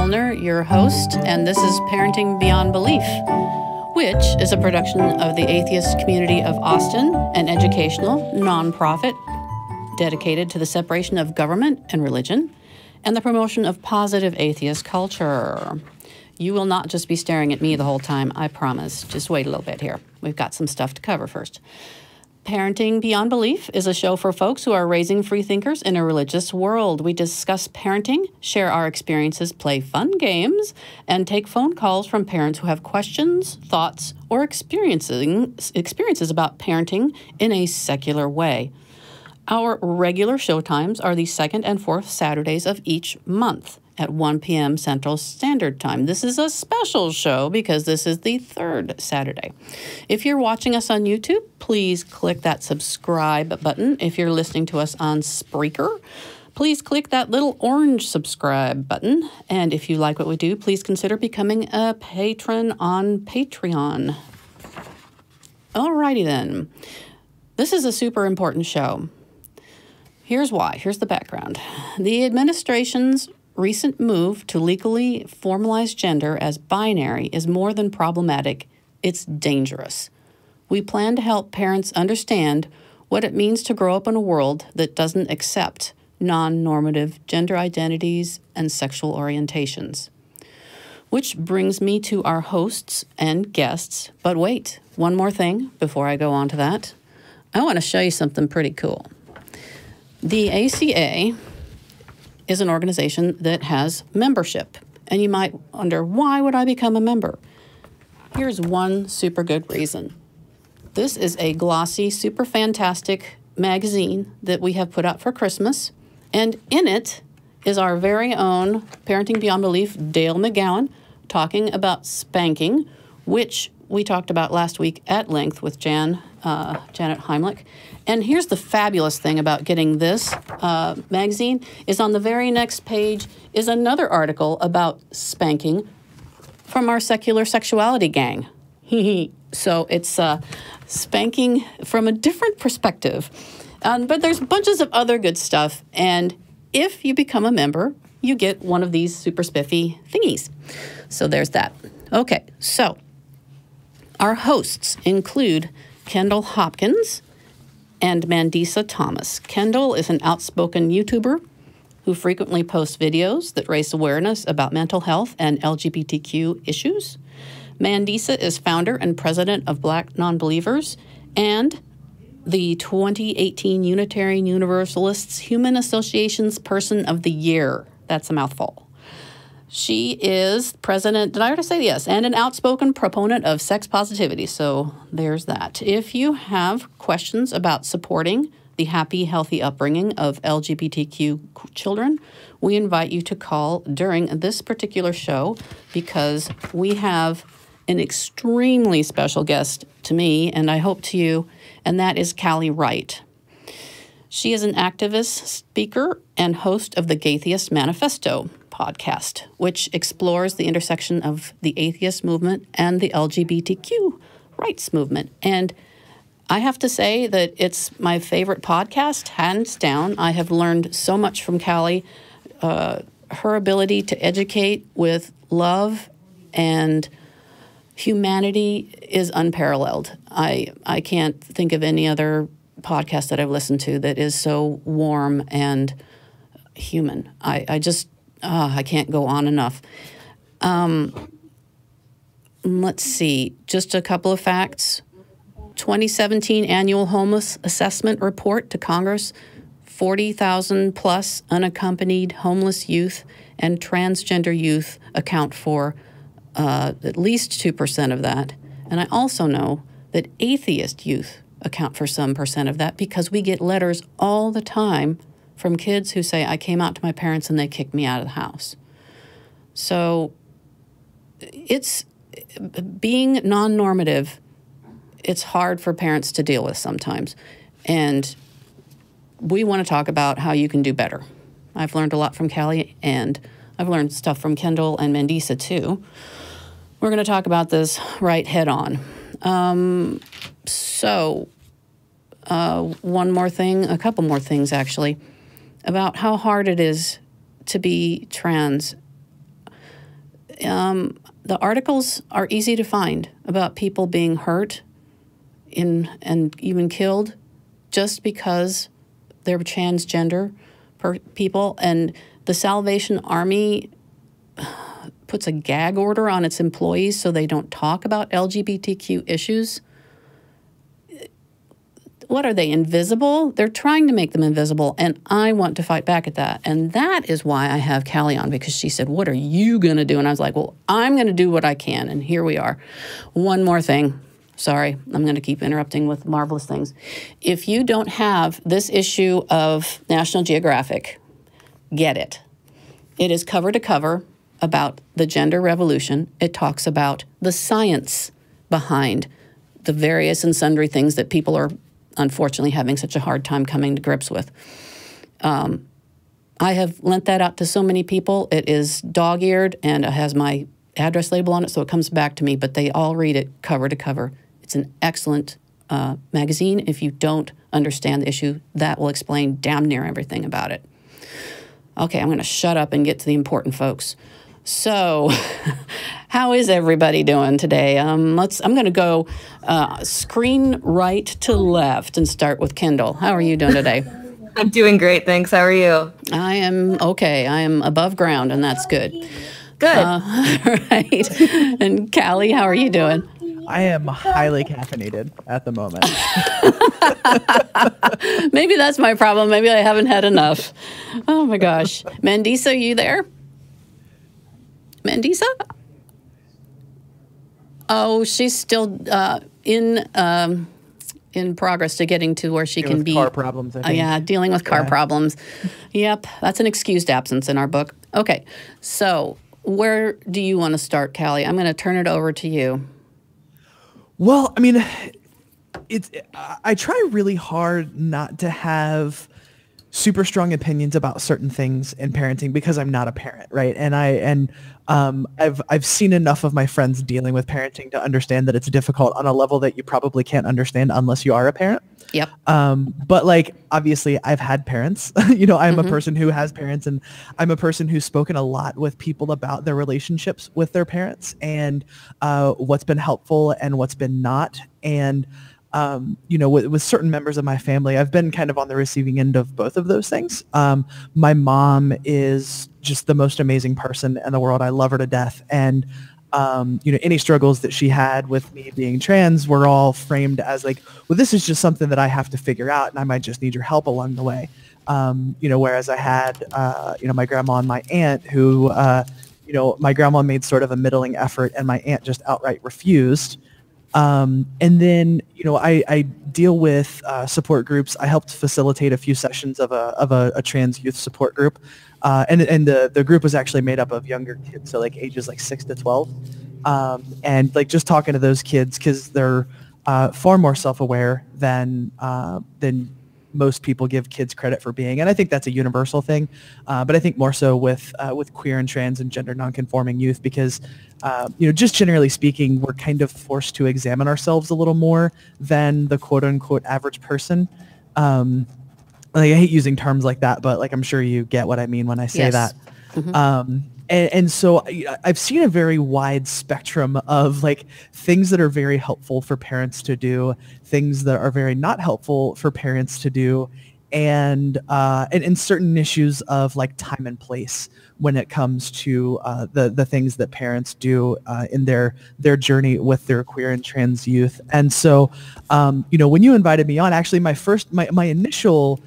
Wuellner, your host, and this is Parenting Beyond Belief, which is a production of the Atheist Community of Austin, an educational nonprofit dedicated to the separation of government and religion and the promotion of positive atheist culture. You will not just be staring at me the whole time, I promise. Just wait a little bit here. We've got some stuff to cover first. Parenting Beyond Belief is a show for folks who are raising free thinkers in a religious world. We discuss parenting, share our experiences, play fun games, and take phone calls from parents who have questions, thoughts, or experiences about parenting in a secular way. Our regular show times are the second and fourth Saturdays of each month at 1 p.m. Central Standard Time. This is a special show because this is the third Saturday. If you're watching us on YouTube, please click that subscribe button. If you're listening to us on Spreaker, please click that little orange subscribe button. And if you like what we do, please consider becoming a patron on Patreon. Alrighty then. This is a super important show. Here's why. Here's the background. The administration's recent move to legally formalize gender as binary is more than problematic, it's dangerous. We plan to help parents understand what it means to grow up in a world that doesn't accept non-normative gender identities and sexual orientations. Which brings me to our hosts and guests. But wait, one more thing before I go on to that. I want to show you something pretty cool. The ACA is an organization that has membership. And you might wonder, why would I become a member? Here's one super good reason. This is a glossy, super fantastic magazine that we have put out for Christmas. And in it is our very own Parenting Beyond Belief, Dale McGowan, talking about spanking, which we talked about last week at length with Janet Heimlich. And here's the fabulous thing about getting this magazine is on the very next page is another article about spanking from our secular sexuality gang. So it's spanking from a different perspective. But there's bunches of other good stuff. And if you become a member, you get one of these super spiffy thingies. So there's that. Okay, so our hosts include Kendall Hopkins and Mandisa Thomas. Kendall is an outspoken YouTuber who frequently posts videos that raise awareness about mental health and LGBTQ issues. Mandisa is founder and president of Black Nonbelievers and the 2018 Unitarian Universalists Human Association's Person of the Year. That's a mouthful. She is president, did I already say yes, and an outspoken proponent of sex positivity. So there's that. If you have questions about supporting the happy, healthy upbringing of LGBTQ children, we invite you to call during this particular show because we have an extremely special guest to me, and I hope to you, and that is Callie Wright. She is an activist, speaker, and host of the Atheist Manifesto podcast, which explores the intersection of the atheist movement and the LGBTQ rights movement. And I have to say that it's my favorite podcast, hands down. I have learned so much from Callie. Her ability to educate with love and humanity is unparalleled. I can't think of any other podcast that I've listened to that is so warm and human. I can't go on enough. Let's see, just a couple of facts. 2017 Annual Homeless Assessment Report to Congress, 40,000 plus unaccompanied homeless youth and transgender youth account for at least 2% of that. And I also know that atheist youth account for some percent of that because we get letters all the time from kids who say, I came out to my parents and they kicked me out of the house. So it's being non-normative, it's hard for parents to deal with sometimes. And we want to talk about how you can do better. I've learned a lot from Callie, and I've learned stuff from Kendall and Mandisa too. We're going to talk about this right head on. One more thing, a couple more things actually, about how hard it is to be trans. the articles are easy to find about people being hurt and even killed just because they're transgender people. And the Salvation Army puts a gag order on its employees so they don't talk about LGBTQ issues. What are they, invisible? They're trying to make them invisible, and I want to fight back at that. And that is why I have Callie on, because she said, what are you going to do? And I was like, well, I'm going to do what I can, and here we are. One more thing. Sorry, I'm going to keep interrupting with marvelous things. If you don't have this issue of National Geographic, get it. It is cover to cover about the gender revolution. It talks about the science behind the various and sundry things that people are unfortunately having such a hard time coming to grips with. I have lent that out to so many people. It is dog-eared, and it has my address label on it, so it comes back to me, but they all read it cover to cover. It's an excellent magazine. If you don't understand the issue, that will explain damn near everything about it. Okay, I'm going to shut up and get to the important folks. So, how is everybody doing today? I'm going to go screen right to left and start with Kendall. How are you doing today? I'm doing great, thanks. How are you? I am okay. I am above ground, and that's good. Good. Right. And Callie, how are you doing? I am highly caffeinated at the moment. Maybe that's my problem. Maybe I haven't had enough. Oh my gosh. Mandisa, are you there? Mandisa? Oh, she's still in progress to getting to where she can be. Car problems, I think. Yeah, dealing with car problems. Yep, that's an excused absence in our book. Okay, so where do you want to start, Callie? I'm going to turn it over to you. Well, I mean, I try really hard not to have super strong opinions about certain things in parenting because I'm not a parent, right? And I've seen enough of my friends dealing with parenting to understand that it's difficult on a level that you probably can't understand unless you are a parent. Yep. But like, obviously I've had parents, I'm a person who has parents, and I'm a person who's spoken a lot with people about their relationships with their parents and, what's been helpful and what's been not. And, with certain members of my family, I've been kind of on the receiving end of both of those things. My mom is just the most amazing person in the world. I love her to death. And, any struggles that she had with me being trans were all framed as like, well, this is just something that I have to figure out, and I might just need your help along the way. Whereas I had, my grandma and my aunt who, my grandma made sort of a middling effort and my aunt just outright refused. And then, I deal with support groups. I helped facilitate a few sessions of a trans youth support group. And the group was actually made up of younger kids, so like ages like 6 to 12. And like just talking to those kids, because they're far more self-aware than most people give kids credit for being. And I think that's a universal thing. But I think more so with queer and trans and gender nonconforming youth, because, just generally speaking, we're kind of forced to examine ourselves a little more than the quote unquote average person. Like, I hate using terms like that, but like, I'm sure you get what I mean when I say that. Mm-hmm. And so I've seen a very wide spectrum of like things that are very helpful for parents to do, things that are very not helpful for parents to do, and certain issues of like time and place when it comes to the things that parents do in their journey with their queer and trans youth. And so, when you invited me on, actually my initial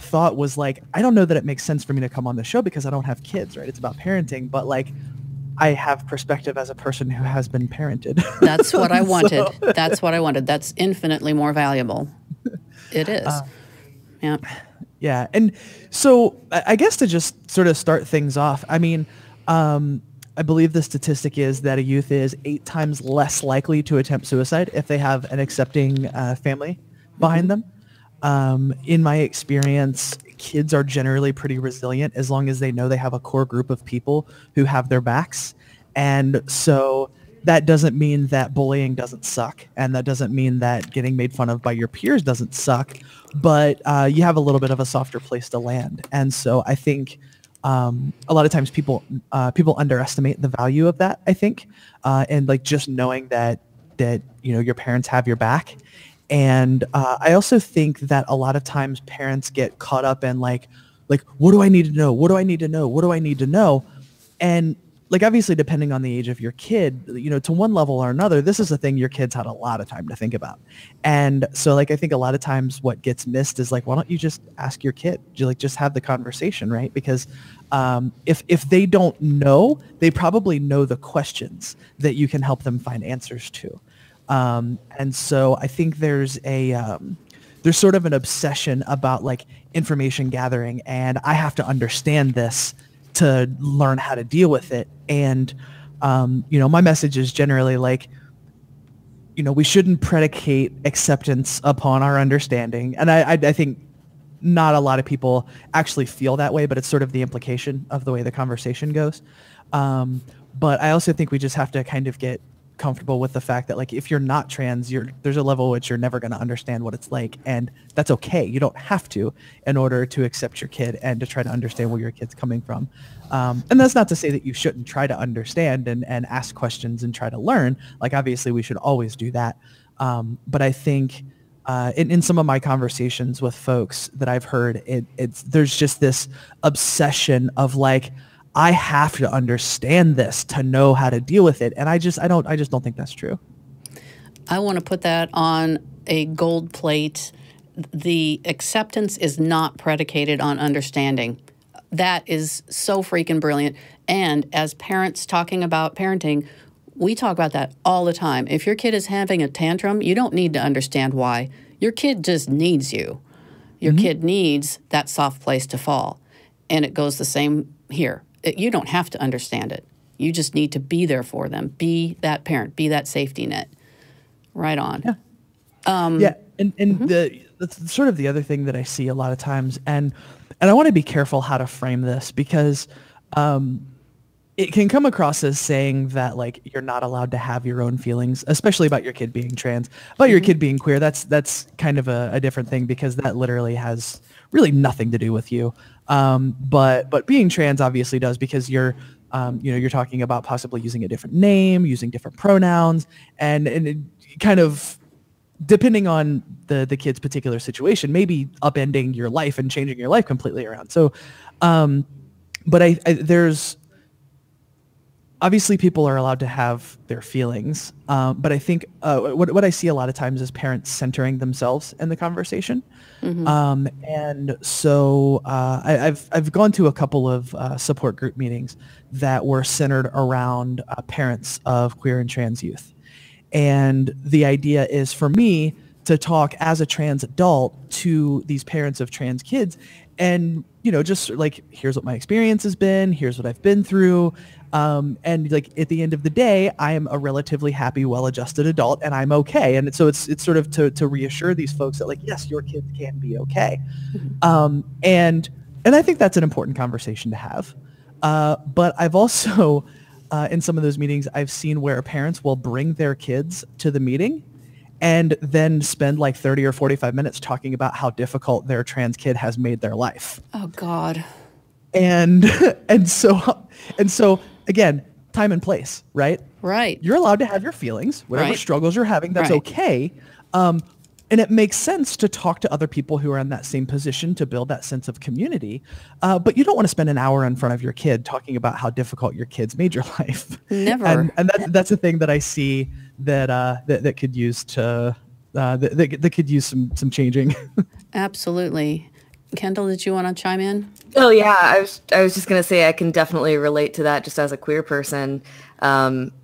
thought was like, I don't know that it makes sense for me to come on the show because I don't have kids, right? It's about parenting, but like I have perspective as a person who has been parented. That's what I wanted. That's what I wanted. That's infinitely more valuable. It is. Yeah. Yeah. And so I guess to just sort of start things off, I mean, I believe the statistic is that a youth is 8 times less likely to attempt suicide if they have an accepting family behind them. In my experience, kids are generally pretty resilient as long as they know they have a core group of people who have their backs. And so that doesn't mean that bullying doesn't suck, and that doesn't mean that getting made fun of by your peers doesn't suck, but you have a little bit of a softer place to land. And so I think a lot of times people underestimate the value of that, I think, and like just knowing that your parents have your back. And I also think that a lot of times parents get caught up in like what do I need to know? What do I need to know? What do I need to know? And like obviously depending on the age of your kid, to one level or another, this is a thing your kids had a lot of time to think about. And so like I think a lot of times what gets missed is like, why don't you just ask your kid? Just have the conversation, right? Because if they don't know, they probably know the questions that you can help them find answers to. And so I think there's sort of an obsession about like information gathering, and I have to understand this to learn how to deal with it. And, my message is generally like, we shouldn't predicate acceptance upon our understanding. And I think not a lot of people actually feel that way, but it's sort of the implication of the way the conversation goes. But I also think we just have to kind of get comfortable with the fact that like if you're not trans, there's a level which you're never going to understand what it's like, and that's okay. You don't have to in order to accept your kid and to try to understand where your kid's coming from. And that's not to say that you shouldn't try to understand and ask questions and try to learn. Like obviously we should always do that. But I think in some of my conversations with folks that I've heard, there's just this obsession of like, I have to understand this to know how to deal with it. And I just don't think that's true. I want to put that on a gold plate. The acceptance is not predicated on understanding. That is so freaking brilliant. And as parents talking about parenting, we talk about that all the time. If your kid is having a tantrum, you don't need to understand why. Your kid just needs you. Your kid needs that soft place to fall. And it goes the same here. You don't have to understand it. You just need to be there for them. Be that parent. Be that safety net. Right on. Yeah. And that's sort of the other thing that I see a lot of times. And I want to be careful how to frame this because it can come across as saying that like you're not allowed to have your own feelings, especially about your kid being trans, about your kid being queer. That's kind of a different thing because that literally has really nothing to do with you. But being trans obviously does because you're talking about possibly using a different name, using different pronouns, and it kind of, depending on the kid's particular situation, maybe upending your life and changing your life completely around. So, but there's obviously people are allowed to have their feelings, but I think what I see a lot of times is parents centering themselves in the conversation. And so I've gone to a couple of support group meetings that were centered around parents of queer and trans youth. And the idea is for me to talk as a trans adult to these parents of trans kids and, just like, here's what my experience has been, here's what I've been through. And like at the end of the day, I am a relatively happy, well-adjusted adult and I'm okay. And so it's sort of to reassure these folks that like, yes, your kids can be okay. And I think that's an important conversation to have. But I've also, in some of those meetings, I've seen where parents will bring their kids to the meeting and then spend like 30 or 45 minutes talking about how difficult their trans kid has made their life. Oh God. And so again, time and place, right? Right. You're allowed to have your feelings, whatever struggles you're having, that's okay. And it makes sense to talk to other people who are in that same position to build that sense of community. But you don't want to spend an hour in front of your kid talking about how difficult your kids made your life. Never. And that's a thing that I see that could use that could use some changing. Absolutely. Kendall, did you want to chime in? Oh yeah, I was just gonna say I can definitely relate to that. Just as a queer person,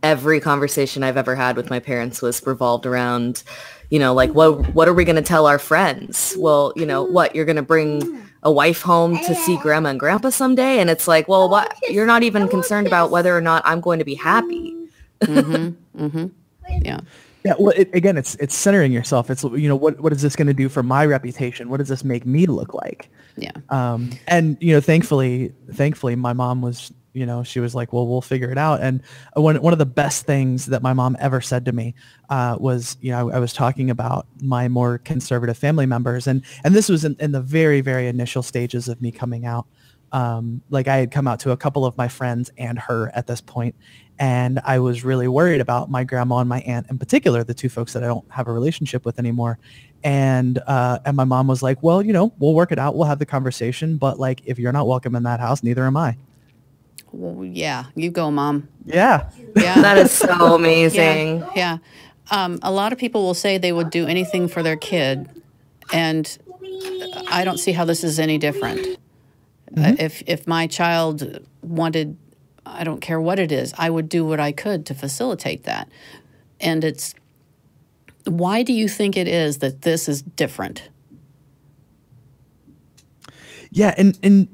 every conversation I've ever had with my parents was revolved around, like what are we gonna tell our friends? Well, what, you're gonna bring a wife home to see grandma and grandpa someday, and it's like, well, what? You're not even concerned about whether or not I'm going to be happy. Yeah. Yeah, well, again, it's centering yourself. It's, what is this going to do for my reputation? What does this make me look like? Yeah. And, thankfully, my mom was, she was like, well, we'll figure it out. And one of the best things that my mom ever said to me was, I was talking about my more conservative family members. And this was in the very, very initial stages of me coming out. Like I had come out to a couple of my friends and her at this point, and I was really worried about my grandma and my aunt in particular, the two folks that I don't have a relationship with anymore. And my mom was like, well, we'll work it out. We'll have the conversation. But like, if you're not welcome in that house, neither am I. Well, yeah, you go, Mom. Yeah. Yeah. That is so amazing. Yeah. A lot of people will say they would do anything for their kid, and I don't see how this is any different. If my child wanted, I don't care what it is, I would do what I could to facilitate that. And why do you think it is that this is different? Yeah, and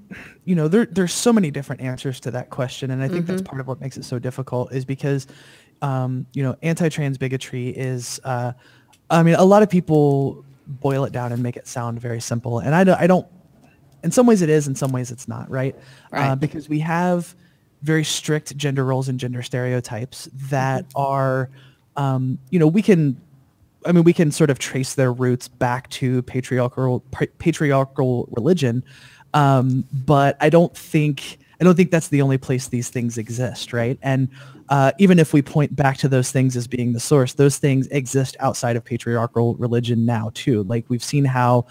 there's so many different answers to that question, and I think that's part of what makes it so difficult is because, anti-trans bigotry is, a lot of people boil it down and make it sound very simple, and I don't. In some ways it is, in some ways it's not, right? Because we have very strict gender roles and gender stereotypes that are, we can sort of trace their roots back to patriarchal religion, but I don't think that's the only place these things exist, right? And even if we point back to those things as being the source, those things exist outside of patriarchal religion now too. Like we've seen how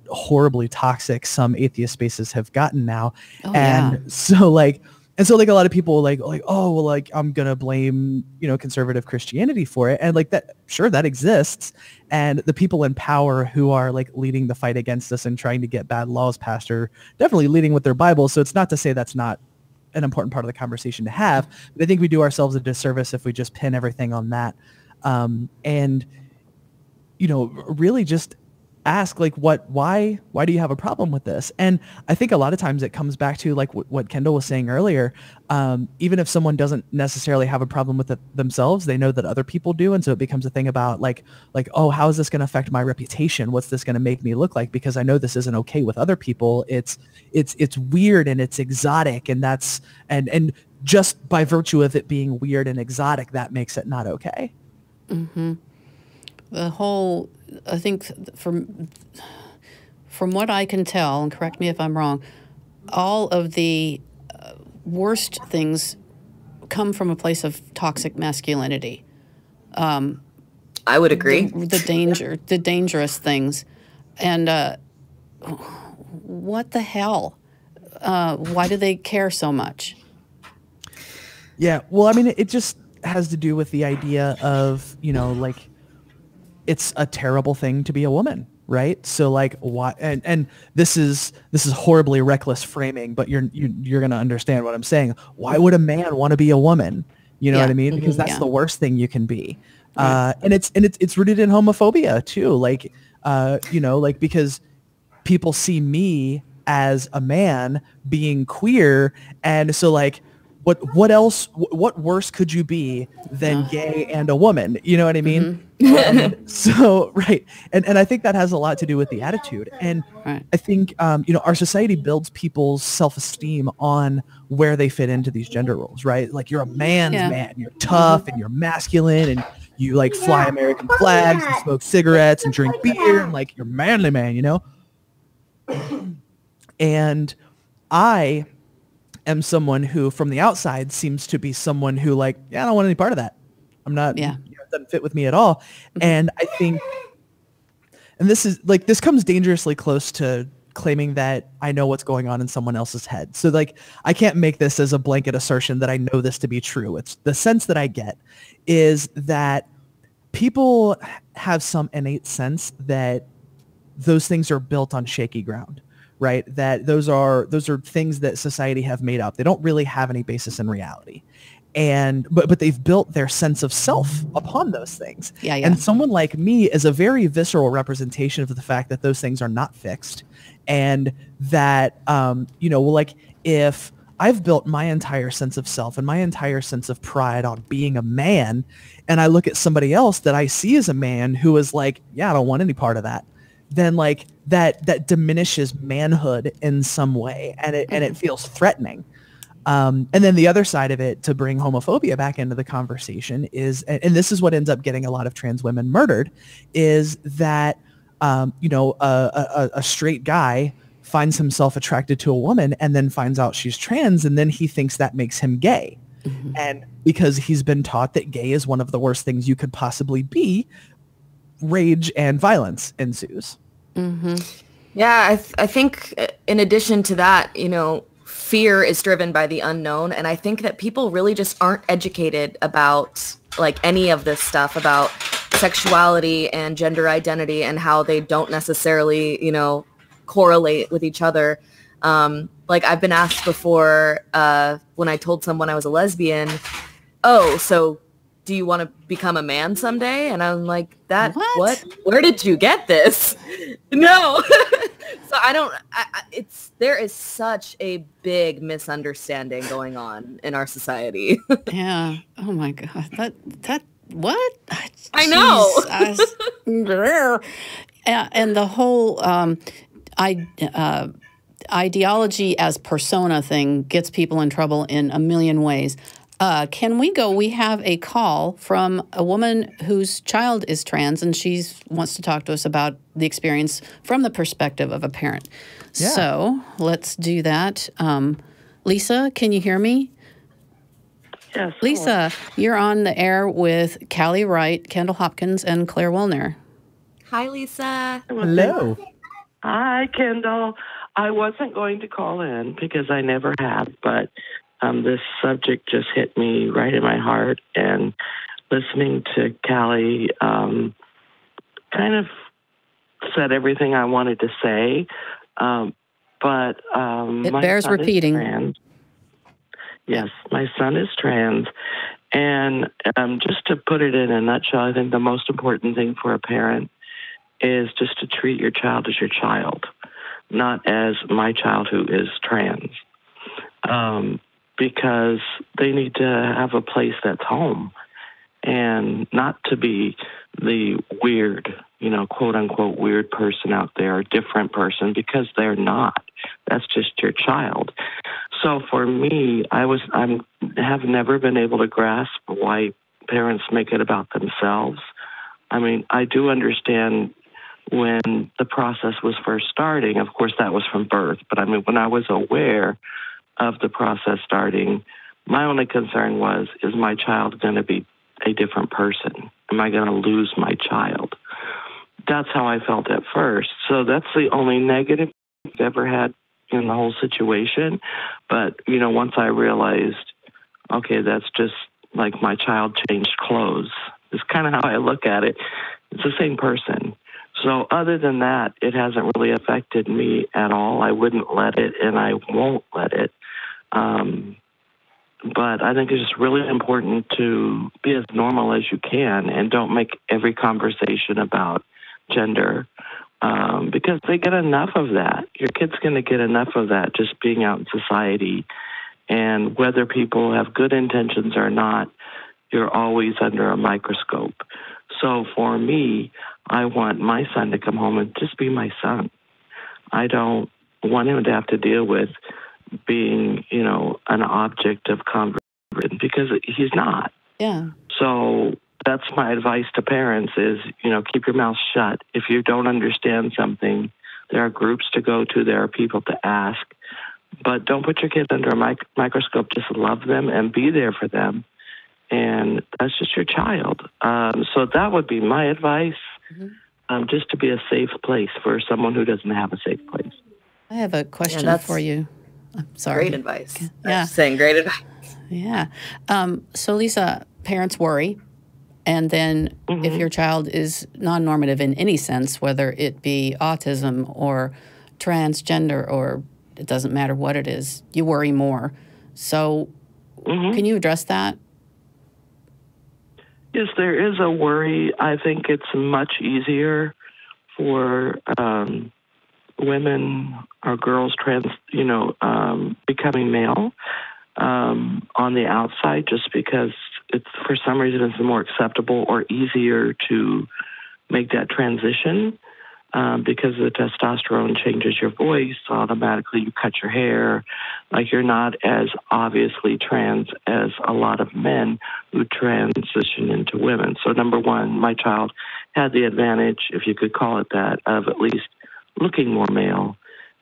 horribly toxic some atheist spaces have gotten now. So a lot of people I'm gonna blame conservative Christianity for it, and like that, sure, that exists, and the people in power who are like leading the fight against us and trying to get bad laws passed are definitely leading with their Bible. So it's not to say that's not an important part of the conversation to have, but I think we do ourselves a disservice if we just pin everything on that, and really just ask like why do you have a problem with this? And I think a lot of times it comes back to like what Kendall was saying earlier. Even if someone doesn't necessarily have a problem with it themselves, they know that other people do, and so it becomes a thing about like oh, how is this going to affect my reputation? What's this going to make me look like? Because I know this isn't okay with other people. It's weird and it's exotic, and that's and just by virtue of it being weird and exotic, that makes it not okay. The whole, I think from what I can tell, and correct me if I'm wrong, all of the worst things come from a place of toxic masculinity. I would agree. The dangerous things. And what the hell? Why do they care so much? Yeah, well, I mean, it just has to do with the idea of, it's a terrible thing to be a woman, right? So like why, and this is horribly reckless framing, but you're going to understand what I'm saying. Why would a man want to be a woman? You know what I mean? Because that's the worst thing you can be. And it's rooted in homophobia too. Like, because people see me as a man being queer. And so like, what worse could you be than gay and a woman? You know what I mean? So, right. And I think that has a lot to do with the attitude. And I think, our society builds people's self-esteem on where they fit into these gender roles, right? Like you're a man's man, you're tough and you're masculine and you like fly American flags and smoke cigarettes and drink beer and like you're manly man, And I am someone who from the outside seems to be someone who like, I don't want any part of that. I'm not, it doesn't fit with me at all. And I think, and this comes dangerously close to claiming that I know what's going on in someone else's head. So like, I can't make this as a blanket assertion that I know this to be true. It's the sense that I get is that people have some innate sense that those things are built on shaky ground. Right, that those are things that society have made up. They don't really have any basis in reality, but they've built their sense of self upon those things. And someone like me is a very visceral representation of the fact that those things are not fixed, and that like if I've built my entire sense of self and my entire sense of pride on being a man, and I look at somebody else that I see as a man who is like, I don't want any part of that, then like that diminishes manhood in some way, and it feels threatening. And then the other side of it, to bring homophobia back into the conversation, is, and this is what ends up getting a lot of trans women murdered, is that a straight guy finds himself attracted to a woman and then finds out she's trans, and then he thinks that makes him gay. And because he's been taught that gay is one of the worst things you could possibly be, rage and violence ensues. Yeah, I think in addition to that, fear is driven by the unknown. And I think that people really just aren't educated about like any of this stuff about sexuality and gender identity and how they don't necessarily, correlate with each other. Like I've been asked before when I told someone I was a lesbian, oh, so do you want to become a man someday? And I'm like, what? Where did you get this? No. So there is such a big misunderstanding going on in our society. Yeah. Oh my God. What? I know. And the whole ideology as persona thing gets people in trouble in a million ways. Can we go? We have a call from a woman whose child is trans, and she wants to talk to us about the experience from the perspective of a parent. Yeah. So let's do that. Lisa, can you hear me? Yes. Lisa, you're on the air with Callie Wright, Kendall Hopkins, and Clare Wuellner. Hi, Lisa. Hello. Hi, Kendall. I wasn't going to call in because I never have, but this subject just hit me right in my heart, and listening to Callie kind of said everything I wanted to say, but it bears repeating. Yes, my son is trans, and just to put it in a nutshell, I think the most important thing for a parent is just to treat your child as your child, not as my child who is trans, because they need to have a place that's home and not to be the weird, quote unquote, weird person out there, different person, because they're not. That's just your child. So for me, I have never been able to grasp why parents make it about themselves. I mean, I do understand when the process was first starting. Of course, that was from birth. But I mean, when I was aware of the process starting, my only concern was, is my child going to be a different person? Am I going to lose my child? That's how I felt at first. So that's the only negative I've ever had in the whole situation. But, once I realized, okay, that's just like my child changed clothes. It's kind of how I look at it. It's the same person. So other than that, it hasn't really affected me at all. I wouldn't let it, and I won't let it. But I think it's just really important to be as normal as you can and don't make every conversation about gender, because they get enough of that. Your kid's going to get enough of that just being out in society. And whether people have good intentions or not, you're always under a microscope. So for me, I want my son to come home and just be my son. I don't want him to have to deal with being, an object of conversation, because he's not. Yeah. So that's my advice to parents is, keep your mouth shut. If you don't understand something, there are groups to go to, there are people to ask, but don't put your kids under a microscope. Just love them and be there for them. And that's just your child. So that would be my advice, just to be a safe place for someone who doesn't have a safe place. I have a question for you. I'm sorry. Great advice. Yeah. I'm saying great advice. Yeah. So, Lisa, parents worry. And then if your child is non-normative in any sense, whether it be autism or transgender or it doesn't matter what it is, you worry more. So can you address that? Yes, there is a worry. I think it's much easier for women or girls becoming male on the outside, just because it's, for some reason, it's more acceptable or easier to make that transition, because the testosterone changes your voice. Automatically you cut your hair. Like, you're not as obviously trans as a lot of men who transition into women. So number one, my child had the advantage, if you could call it that, of at least looking more male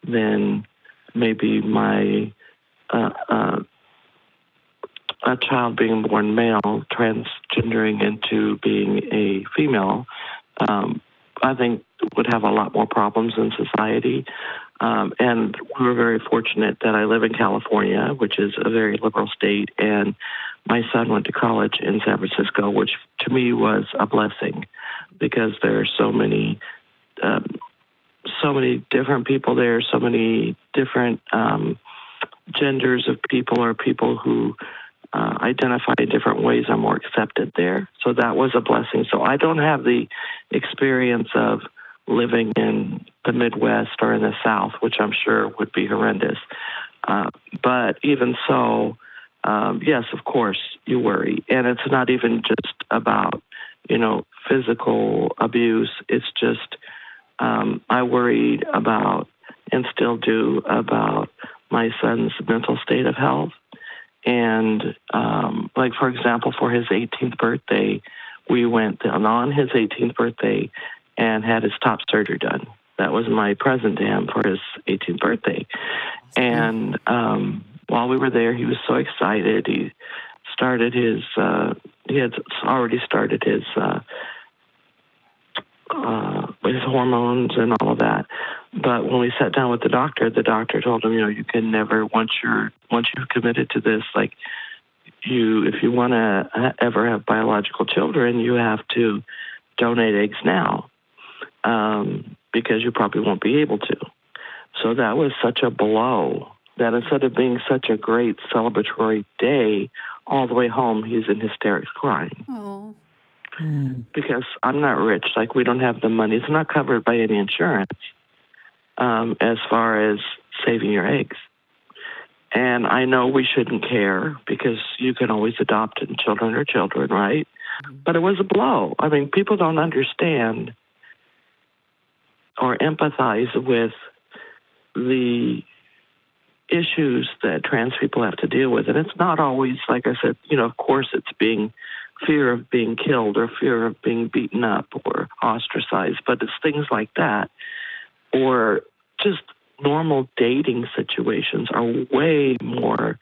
then maybe my a child being born male transgendering into being a female, I think would have a lot more problems in society. And we were very fortunate that I live in California, which is a very liberal state, and my son went to college in San Francisco, which to me was a blessing because there are so many different people there, so many different genders of people or people who identify in different ways are more accepted there. So that was a blessing. So I don't have the experience of living in the Midwest or in the South, which I'm sure would be horrendous. But even so, yes, of course, you worry. And it's not even just about, physical abuse. It's just, I worried about, and still do, about my son's mental state of health. And, for example, for his 18th birthday, we went on his 18th birthday and had his top surgery done. That was my present to him for his 18th birthday. And while we were there, he was so excited. He had already started his hormones and all of that. But when we sat down with the doctor told him, you can never, once you've committed to this, if you want to ever have biological children, you have to donate eggs now, because you probably won't be able to. So that was such a blow that instead of being such a great celebratory day, all the way home, he's in hysterics crying. Oh. Because I'm not rich. We don't have the money. It's not covered by any insurance as far as saving your eggs. And I know we shouldn't care because you can always adopt, and children are children, right? But it was a blow. I mean, people don't understand or empathize with the issues that trans people have to deal with. And it's not always, like I said, of course it's fear of being killed or fear of being beaten up or ostracized, but it's things like that. Or just normal dating situations are way more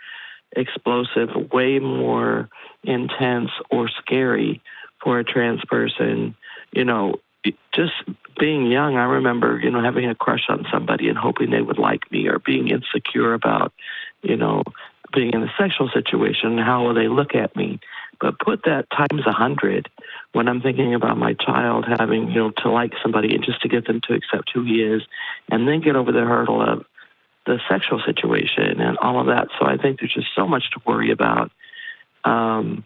explosive, way more intense or scary for a trans person. Just being young, I remember, having a crush on somebody and hoping they would like me, or being insecure about, being in a sexual situation, how will they look at me? But put that times 100 when I'm thinking about my child having, to like somebody and just to get them to accept who he is, and then get over the hurdle of the sexual situation and all of that. So I think there's just so much to worry about. And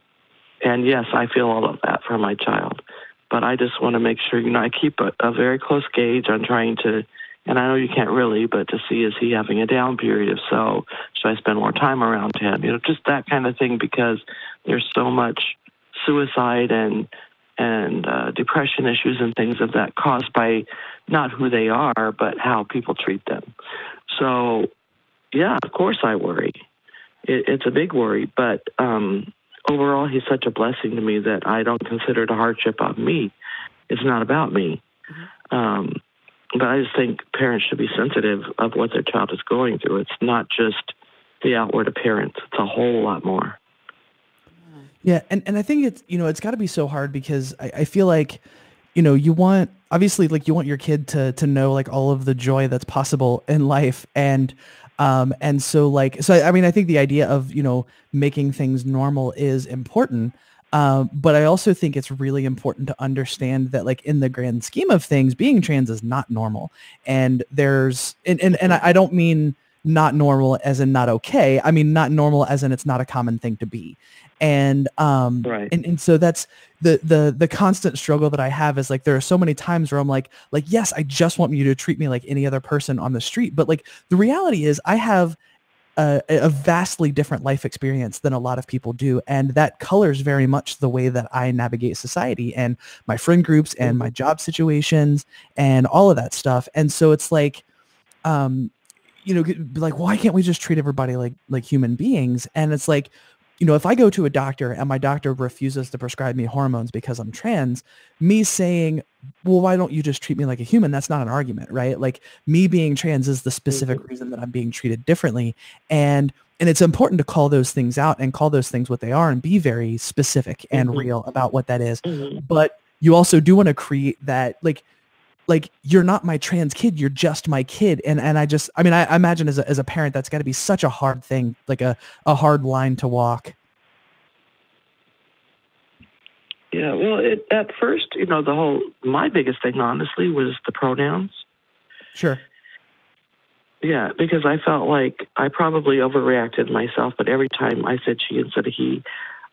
yes, I feel all of that for my child. But I just want to make sure, I keep a very close gauge on trying to, and I know you can't really, but to see, is he having a down period? If so, should I spend more time around him? Just that kind of thing, because there's so much suicide and depression issues and things of that caused by not who they are, but how people treat them. So, yeah, of course I worry. It's a big worry, but overall, he's such a blessing to me that I don't consider it a hardship on me. It's not about me. But I just think parents should be sensitive of what their child is going through. It's not just the outward appearance. It's a whole lot more. Yeah, and I think it's, it's got to be so hard because I feel like, you want, obviously, you want your kid to know, all of the joy that's possible in life. And so I think the idea of, making things normal is important. But I also think it's really important to understand that, in the grand scheme of things, being trans is not normal. And and I don't mean not normal as in not okay. I mean, not normal as in it's not a common thing to be. And, right. And so that's the constant struggle that I have is there are so many times where I'm like, yes, I just want you to treat me like any other person on the street. But the reality is I have a vastly different life experience than a lot of people do. And that colors very much the way that I navigate society and my friend groups and my job situations and all of that stuff. And so it's why can't we just treat everybody like human beings? And it's if I go to a doctor and my doctor refuses to prescribe me hormones because I'm trans, me saying, well, why don't you just treat me like a human? That's not an argument, right? Like, me being trans is the specific reason that I'm being treated differently. And it's important to call those things out and call those things what they are and be very specific and real about what that is. But you also do want to create that, like you're not my trans kid, you're just my kid. And I imagine as a parent, that's got to be such a hard thing, like a hard line to walk. Yeah, well, at first, my biggest thing, honestly, was the pronouns. Sure. Yeah, because I felt like I probably overreacted myself, but every time I said she instead of he,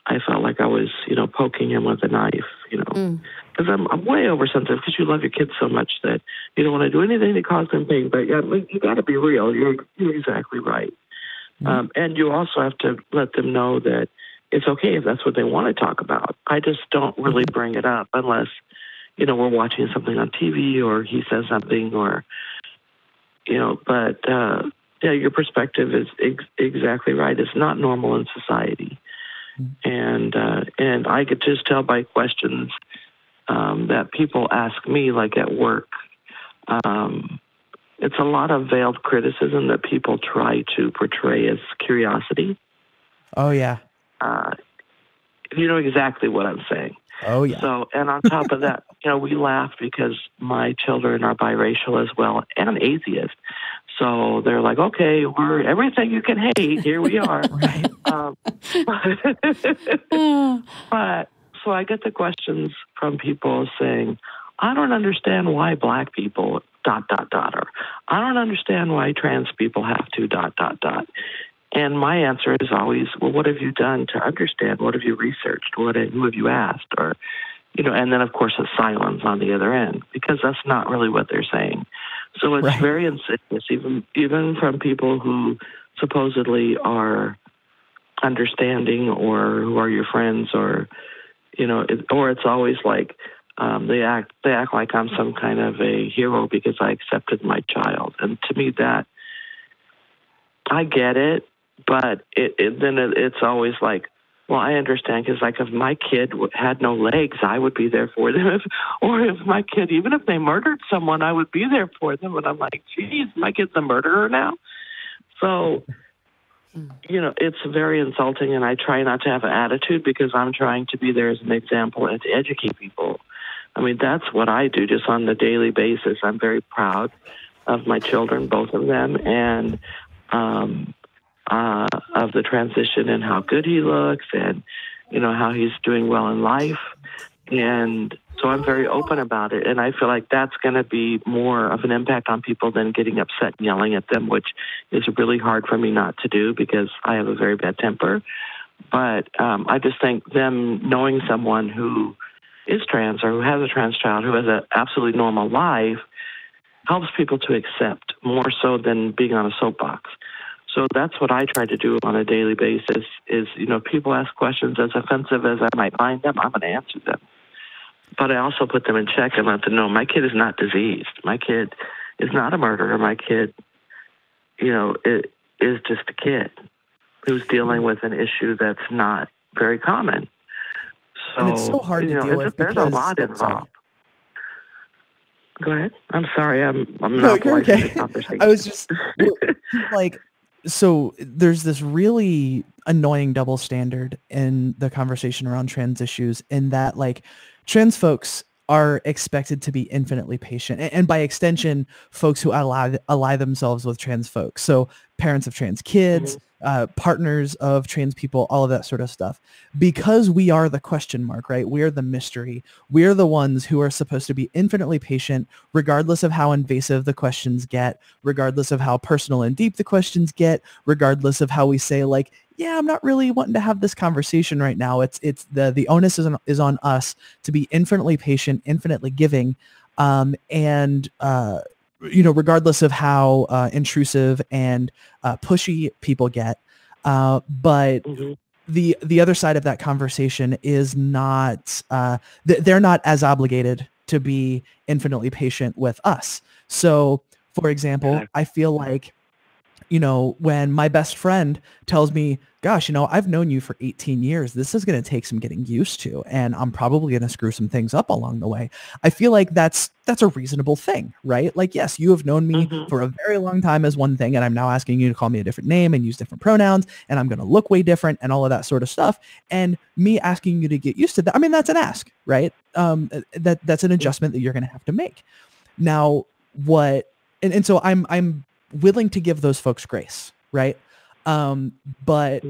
I felt like I was, poking him with a knife, because I'm way oversensitive because you love your kids so much that you don't want to do anything to cause them pain. But yeah, you got to be real. You're exactly right. And you also have to let them know that it's okay if that's what they want to talk about. I just don't really bring it up unless, we're watching something on TV or he says something or, but yeah, your perspective is exactly right. It's not normal in society. And I could just tell by questions that people ask me, like at work, it's a lot of veiled criticism that people try to portray as curiosity. Oh, yeah. You know exactly what I'm saying. Oh, yeah. So, and on top of that, we laugh because my children are biracial as well and atheist. So they're like, okay, we're everything you can hate. Here we are. Right. But so I get the questions from people saying, I don't understand why black people ... or I don't understand why trans people have to ... And my answer is always, well, what have you done to understand? What have you researched? Who have you asked? Or, and then of course a silence on the other end because that's not really what they're saying. So it's very insidious, even from people who supposedly are understanding or who are your friends, or or it's always like they act like I'm some kind of a hero because I accepted my child. And to me, that I get it, but it's always like, well, I understand because like if my kid had no legs, I would be there for them. Or if my kid, even if they murdered someone, I would be there for them. And I'm like, geez, my kid's a murderer now. So, it's very insulting, and I try not to have an attitude because I'm trying to be there as an example and to educate people. I mean, that's what I do just on a daily basis. I'm very proud of my children, both of them, and of the transition and how good he looks and, how he's doing well in life. And so I'm very open about it. And I feel like that's going to be more of an impact on people than getting upset and yelling at them, which is really hard for me not to do because I have a very bad temper. But I just think them knowing someone who is trans or who has a trans child, who has an absolutely normal life, helps people to accept more so than being on a soapbox. So that's what I try to do on a daily basis is, people ask questions as offensive as I might find them, I'm going to answer them. But I also put them in check and let them know my kid is not diseased. My kid is not a murderer. My kid, it is just a kid who's dealing with an issue that's not very common. So, and it's so hard to deal with there's a lot involved. Go ahead. I'm sorry. I'm no, not you're okay. conversation. I was just like, so there's this really annoying double standard in the conversation around trans issues in that like trans folks are expected to be infinitely patient. And by extension, folks who ally themselves with trans folks. So parents of trans kids, partners of trans people, all of that sort of stuff. Because we are the question mark, right? We're the mystery. We're the ones who are supposed to be infinitely patient, regardless of how invasive the questions get, regardless of how personal and deep the questions get, regardless of how we say like, yeah, I'm not really wanting to have this conversation right now. It's the onus is on us to be infinitely patient, infinitely giving, and regardless of how intrusive and pushy people get. But the other side of that conversation is not they're not as obligated to be infinitely patient with us. So, for example, I feel like You know, when my best friend tells me, gosh, you know, I've known you for 18 years. This is going to take some getting used to, and I'm probably going to screw some things up along the way. I feel like that's a reasonable thing, right? Like, yes, you have known me for a very long time as one thing, and I'm now asking you to call me a different name and use different pronouns, and I'm going to look way different and all of that sort of stuff. And me asking you to get used to that, I mean, that's an ask, right? That's an adjustment that you're going to have to make. Now, and so I'm willing to give those folks grace, right? But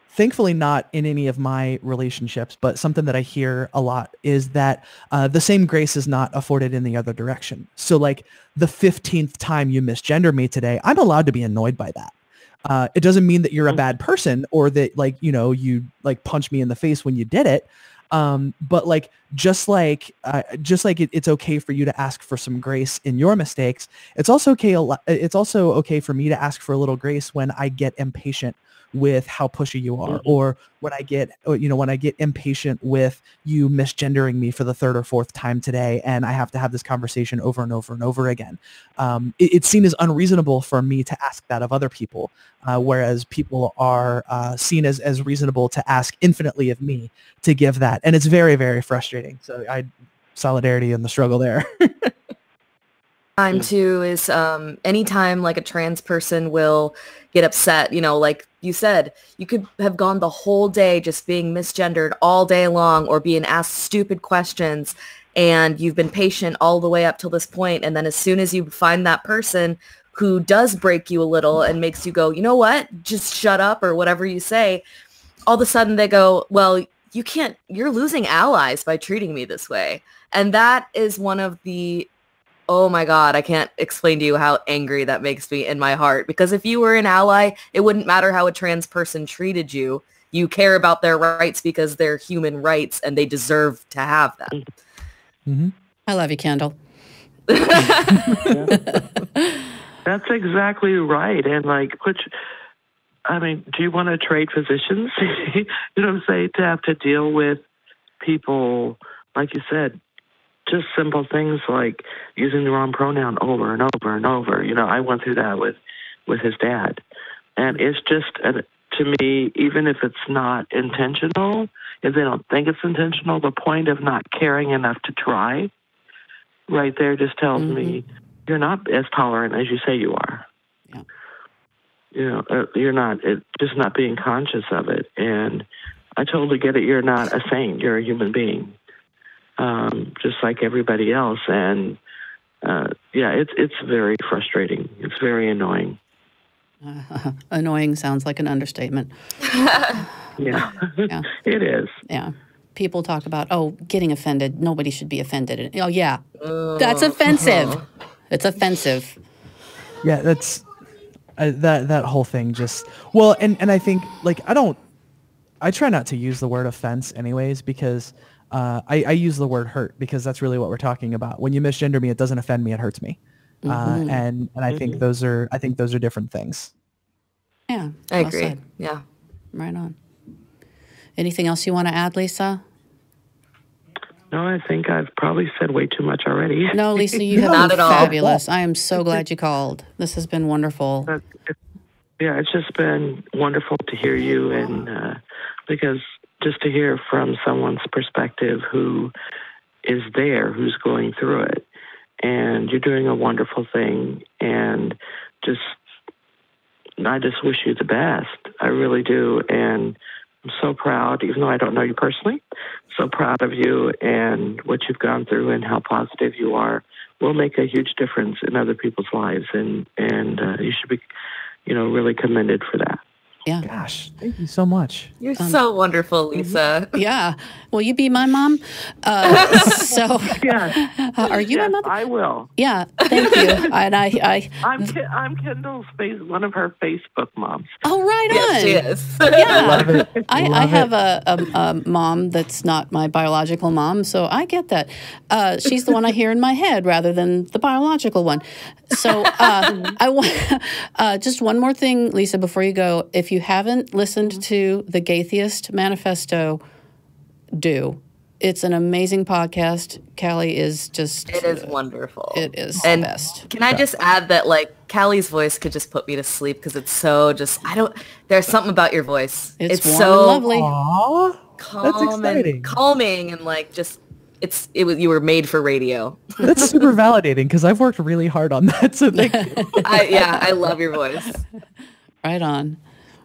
thankfully not in any of my relationships, but something that I hear a lot is that the same grace is not afforded in the other direction. So like the 15th time you misgender me today, I'm allowed to be annoyed by that. It doesn't mean that you're a bad person or that, like, you know, you like punch me in the face when you did it. But like, just like it's okay for you to ask for some grace in your mistakes. It's also okay for me to ask for a little grace when I get impatient with how pushy you are, or when I get impatient with you misgendering me for the third or fourth time today, and I have to have this conversation over and over and over again. It's seen as unreasonable for me to ask that of other people, whereas people are seen as reasonable to ask infinitely of me to give that, and it's very, very frustrating. So solidarity in the struggle there. Time too is anytime like a trans person will get upset, you know, like you said, you could have gone the whole day just being misgendered all day long or being asked stupid questions, and you've been patient all the way up till this point, and then as soon as you find that person who does break you a little and makes you go, you know what, just shut up or whatever you say, all of a sudden they go, well, you're losing allies by treating me this way. And that is one of the, oh my God, I can't explain to you how angry that makes me in my heart. Because if you were an ally, it wouldn't matter how a trans person treated you. You care about their rights because they're human rights and they deserve to have them. Mm-hmm. I love you, Kendall. That's exactly right. And like, do you want to trade physicians? You know what I'm saying? To have to deal with people, like you said, just simple things like using the wrong pronoun over and over and over. You know, I went through that with his dad. And it's just, to me, even if it's not intentional, if they don't think it's intentional, the point of not caring enough to try right there just tells me you're not as tolerant as you say you are. Yeah. You know, you're not, just not being conscious of it. And I totally get it. You're not a saint. You're a human being. Just like everybody else. And it's very frustrating. It's very annoying. Annoying sounds like an understatement. Yeah, it is. Yeah. People talk about, getting offended. Nobody should be offended. Oh, yeah. That's offensive. It's offensive. Yeah, that's that whole thing just, well, and I think, like, I try not to use the word offense anyways, because I use the word hurt, because that's really what we're talking about. When you misgender me, it doesn't offend me, it hurts me. And I think those are different things. Yeah. I agree. Said. Yeah. Right on. Anything else you want to add, Lisa? No, I think I've probably said way too much already. No, Lisa, you have been fabulous. I am so glad you called. This has been wonderful. It's just been wonderful to hear you, and because just to hear from someone's perspective who is there, who's going through it. And you're doing a wonderful thing. And I just wish you the best. I really do. And I'm so proud, even though I don't know you personally, so proud of you and what you've gone through and how positive you are. Will make a huge difference in other people's lives. And you should be, really commended for that. Yeah. Gosh, thank you so much. You're so wonderful, Lisa. Yeah. Will you be my mom? Yeah. Are you my mother? I will. Yeah. Thank you. And I'm Kendall's one of her Facebook moms. Oh, right on. Yes, she is. Yeah. Love it. I have a mom that's not my biological mom, so I get that. She's the one I hear in my head rather than the biological one. So I want just one more thing, Lisa, before you go. If you haven't listened to the Atheist Manifesto, do. It's an amazing podcast. Callie is just... It is wonderful. It is and the best. Can I just add that, like, Callie's voice could just put me to sleep because it's so just... There's something about your voice. It's warm so and lovely. Aww, that's calm exciting. and calming and, like, just... You were made for radio. That's super validating because I've worked really hard on that. So thank you. I love your voice. Right on.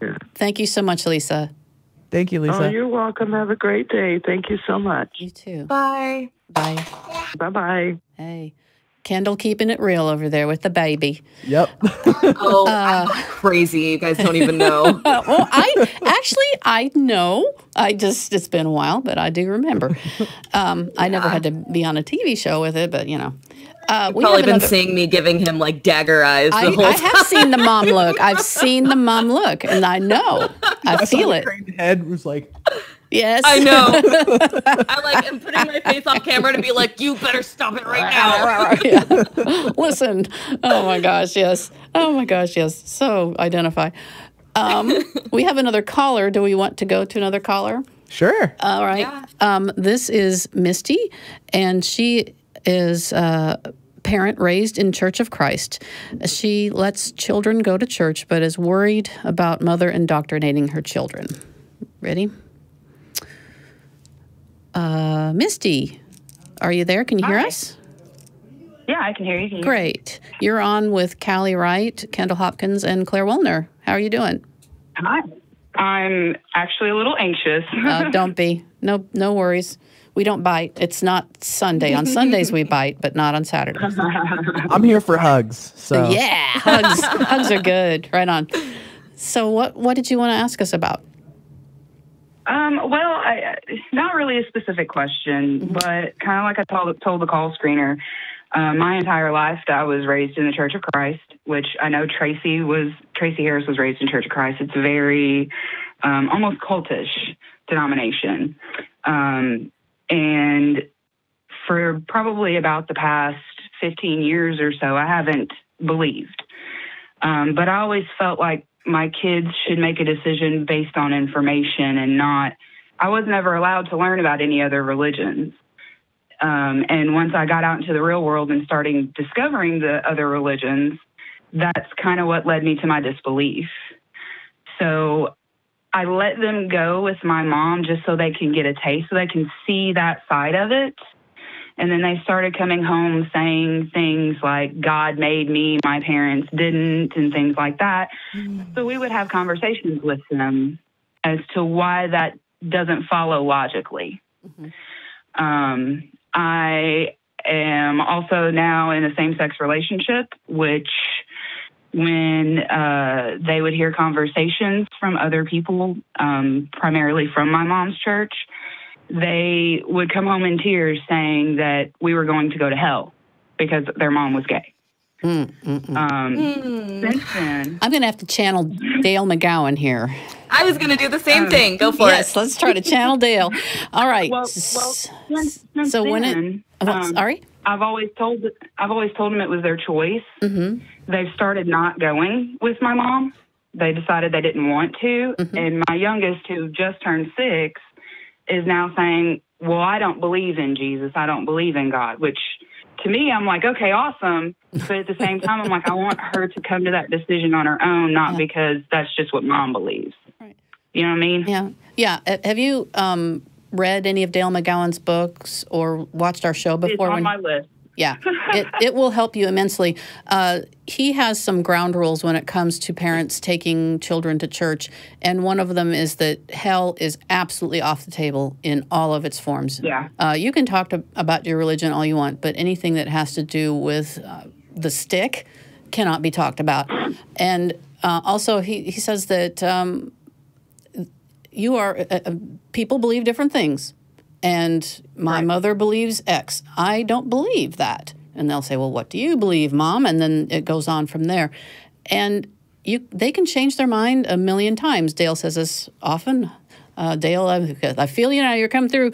Yeah. Thank you so much, Lisa. Thank you, Lisa. Oh, you're welcome. Have a great day. Thank you so much. You too. Bye. Bye. Bye-bye. Hey. Kendall keeping it real over there with the baby. Yep. Oh, I'm crazy. You guys don't even know. Well, I know. It's been a while, but I do remember. I never had to be on a TV show with it, but we Probably been seeing me giving him like dagger eyes the whole I time. have seen the mom look. I've seen the mom look, and I know. I feel it. Trained head was like, Yes. I know. I am putting my face on camera to be like, you better stop it right now. Yeah. Listen. Oh my gosh, yes. Oh my gosh, yes. So identify. We have another caller. Do we want to go to another caller? sure. All right. Yeah. This is Misty, and she is a parent raised in Church of Christ. She lets children go to church, but is worried about mother indoctrinating her children. Ready? Misty, are you there? Can you hear us? Yeah, I can hear you. Great. You're on with Callie Wright, Kendall Hopkins, and Clare Wuellner. How are you doing? Hi. I'm actually a little anxious. Don't be. No worries. We don't bite. It's not Sunday. On Sundays we bite, but not on Saturdays. I'm here for hugs. So Yeah, hugs. Hugs are good. Right on. So what did you want to ask us about? Well, not really a specific question, but kind of like I told the call screener, my entire life I was raised in the Church of Christ, which I know Tracy Harris was raised in Church of Christ. It's a very almost cultish denomination. And for probably about the past 15 years or so, I haven't believed. But I always felt like my kids should make a decision based on information and not, I was never allowed to learn about any other religions. And once I got out into the real world and started discovering the other religions, that's kind of what led me to my disbelief. So I let them go with my mom just so they can get a taste, so they can see that side of it. And then they started coming home saying things like, God made me, my parents didn't, and things like that. So we would have conversations with them as to why that doesn't follow logically. I am also now in a same-sex relationship, which when they would hear conversations from other people, primarily from my mom's church, they would come home in tears saying that we were going to go to hell because their mom was gay. Since then, I'm going to have to channel Dale McGowan here. I was going to do the same thing. Go for it. Yes, let's try to channel Dale. All right. well since so when then, sorry? I've always told them it was their choice. They've started not going with my mom. They decided they didn't want to. And my youngest, who just turned 6, is now saying, well, I don't believe in Jesus. I don't believe in God, which to me, I'm like, okay, awesome. But at the same time, I'm like, I want her to come to that decision on her own, not because that's just what mom believes. Right. You know what I mean? Yeah. Yeah. Have you read any of Dale McGowan's books or watched our show before? It's on my list. Yeah, it will help you immensely. He has some ground rules when it comes to parents taking children to church, and one of them is that hell is absolutely off the table in all of its forms. Yeah. You can talk about your religion all you want, but anything that has to do with the stick cannot be talked about. And also, he says that people believe different things. And my mother believes X. I don't believe that. And they'll say, well, what do you believe, Mom? And then it goes on from there. And they can change their mind a million times. Dale says this often. Dale, I feel you now. You're coming through.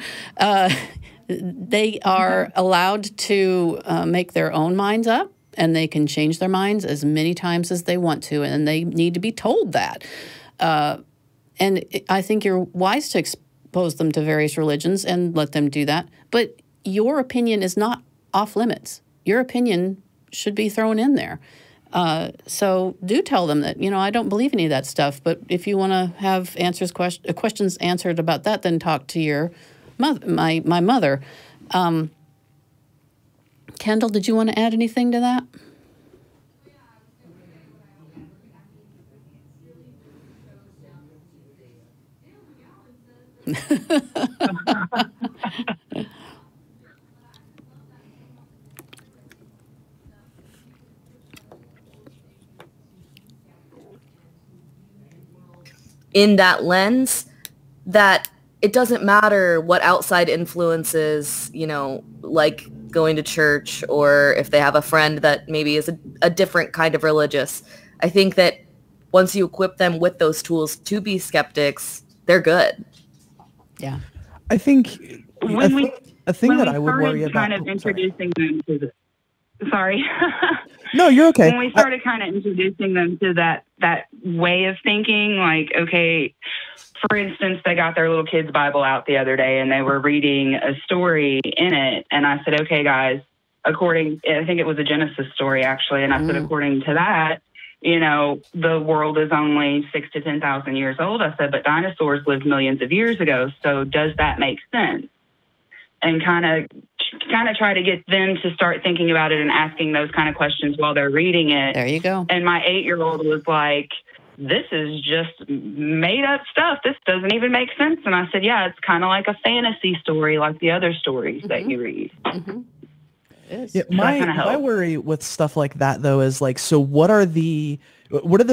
They are allowed to make their own minds up, and they can change their minds as many times as they want to, and they need to be told that. And I think you're wise to expose them to various religions and let them do that. But your opinion is not off limits. Your opinion should be thrown in there. So do tell them that, I don't believe any of that stuff. But if you want to have questions answered about that, then talk to your mother, my mother. Kendall, did you want to add anything to that? In that lens, that it doesn't matter what outside influences, like going to church, or if they have a friend that maybe is a different kind of religious. I think that once you equip them with those tools to be skeptics, they're good. Yeah. I think a thing that I would worry about. Kind of introducing them to the. Sorry. No, you're okay. When we started kind of introducing them to that way of thinking, like, okay, for instance, they got their little kid's Bible out the other day and they were reading a story in it. And I said, okay, guys, I think it was a Genesis story, actually. And I said, according to that, the world is only 6,000 to 10,000 years old. I said, but dinosaurs lived millions of years ago. So does that make sense? And kind of try to get them to start thinking about it and asking those kind of questions while they're reading it. There you go. And my 8-year-old was like, this is just made up stuff. This doesn't even make sense. And I said, yeah, it's kind of like a fantasy story, like the other stories that you read. Mm-hmm. It is. Yeah, my worry with stuff like that, though, is like, so what are the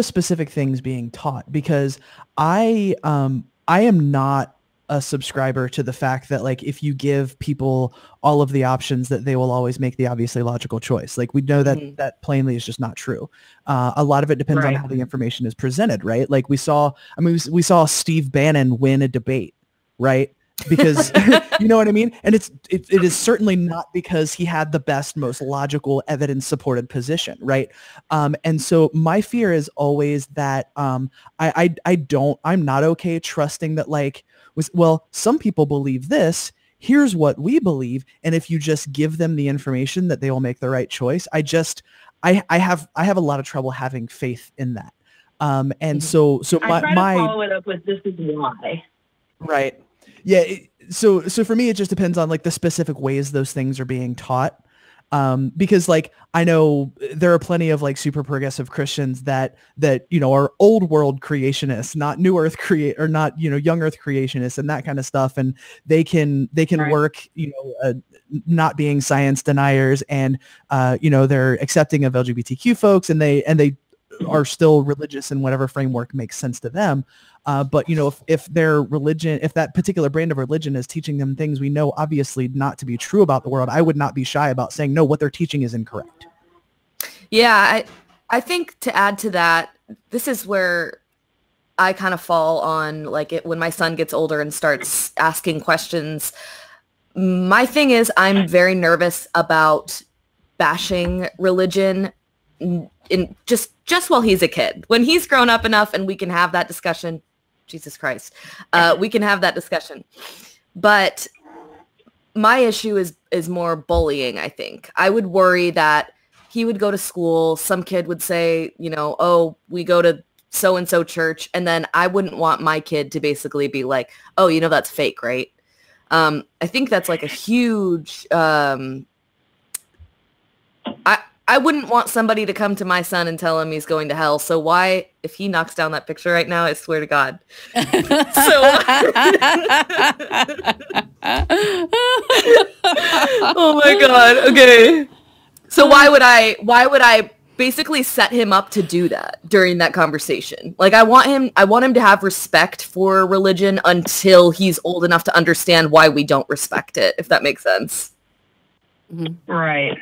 specific things being taught? Because I am not a subscriber to the fact that, like, if you give people all of the options, that they will always make the obviously logical choice. Like, we know that that plainly is just not true. A lot of it depends on how the information is presented, right? Like we saw Steve Bannon win a debate, right? Because you know what I mean? And it is certainly not because he had the best, most logical, evidence supported position, right? And so my fear is always that I'm not okay trusting that, like, well, some people believe this, here's what we believe, and if you just give them the information, that they will make the right choice. I have a lot of trouble having faith in that. And so I try to follow it up with, this is why. Right. Yeah. So for me, it just depends on, like, the specific ways those things are being taught. Because, like, I know there are plenty of, like, super progressive Christians that are old world creationists, not new earth not, young earth creationists and that kind of stuff. And they can work, not being science deniers, and, they're accepting of LGBTQ folks, and they are still religious in whatever framework makes sense to them. But, if their religion, if that particular brand of religion is teaching them things we know obviously not to be true about the world, I would not be shy about saying, no, what they're teaching is incorrect. Yeah, I think to add to that, this is where I kind of fall on, like, when my son gets older and starts asking questions. My thing is, I'm very nervous about bashing religion in just while he's a kid. When he's grown up enough and we can have that discussion, Jesus Christ, we can have that discussion. But my issue is more bullying, I think. I would worry that he would go to school, some kid would say, oh, we go to so-and-so church, and then I wouldn't want my kid to basically be like, oh, that's fake, right? I think that's like a huge... I wouldn't want somebody to come to my son and tell him he's going to hell. So why, if he knocks down that picture right now, I swear to God. Oh my God. Okay. So why would I basically set him up to do that during that conversation? Like, I want him to have respect for religion until he's old enough to understand why we don't respect it, if that makes sense. Right.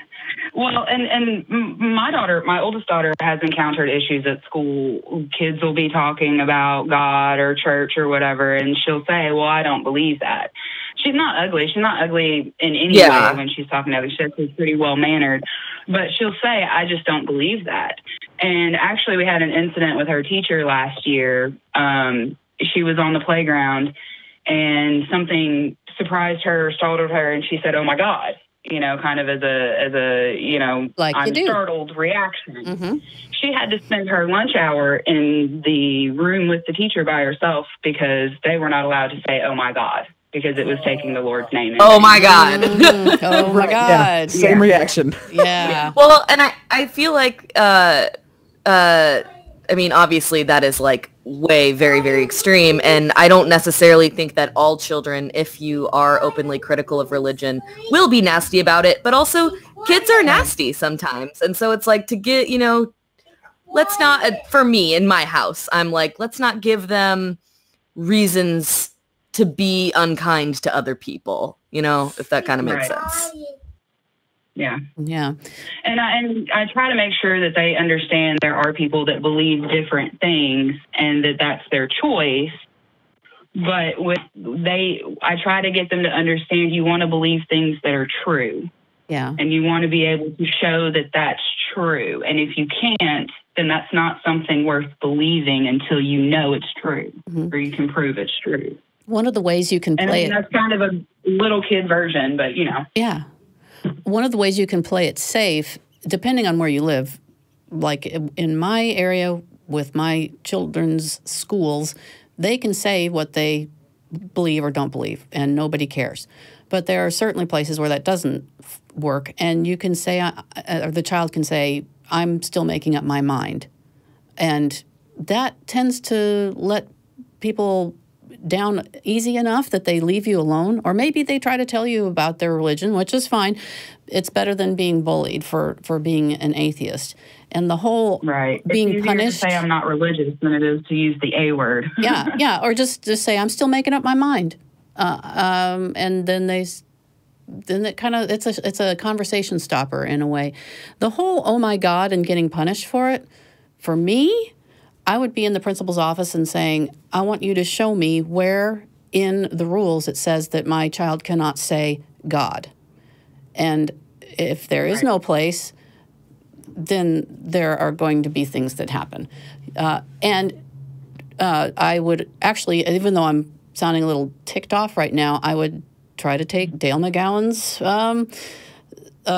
Well, and my oldest daughter has encountered issues at school. Kids will be talking about God or church or whatever, and she'll say, well, I don't believe that. She's not ugly. She's not ugly in any way when she's talking to others. She's pretty well-mannered. But she'll say, I just don't believe that. And actually, we had an incident with her teacher last year. She was on the playground, and something surprised her, startled her, and she said, "Oh my God," kind of as a like I'm you do. startled reaction. She had to spend her lunch hour in the room with the teacher by herself because they were not allowed to say, "Oh my God," because it was taking the Lord's name. Oh my God. Oh my God. Yeah, same reaction. Yeah. Well, and I feel like, I mean, obviously that is like way, very, very extreme. And I don't necessarily think that all children, if you are openly critical of religion, will be nasty about it. But also kids are nasty sometimes. And so it's like to get, let's not, for me in my house, I'm like, let's not give them reasons to be unkind to other people, if that kind of makes sense. Yeah. Yeah. And I try to make sure that they understand there are people that believe different things and that that's their choice. But I try to get them to understand you want to believe things that are true. Yeah. And you want to be able to show that that's true. And if you can't, then that's not something worth believing until you know it's true or you can prove it's true. One of the ways you can play it. That's kind of a little kid version, but Yeah. One of the ways you can play it safe, depending on where you live, like in my area with my children's schools, they can say what they believe or don't believe, and nobody cares. But there are certainly places where that doesn't work, and you can say, or the child can say, "I'm still making up my mind." And that tends to let people down easy enough that they leave you alone, or maybe they try to tell you about their religion, which is fine. It's better than being bullied for being an atheist. And the whole being it's punished. To say I'm not religious than it is to use the A word. yeah, or just say I'm still making up my mind, and then it kind of it's a conversation stopper in a way. The whole "oh my God" and getting punished for it, for me, I would be in the principal's office and saying, "I want you to show me where in the rules it says that my child cannot say God." And if there is no place, then there are going to be things that happen. And I would actually, even though I'm sounding a little ticked off right now, I would try to take Dale McGowan's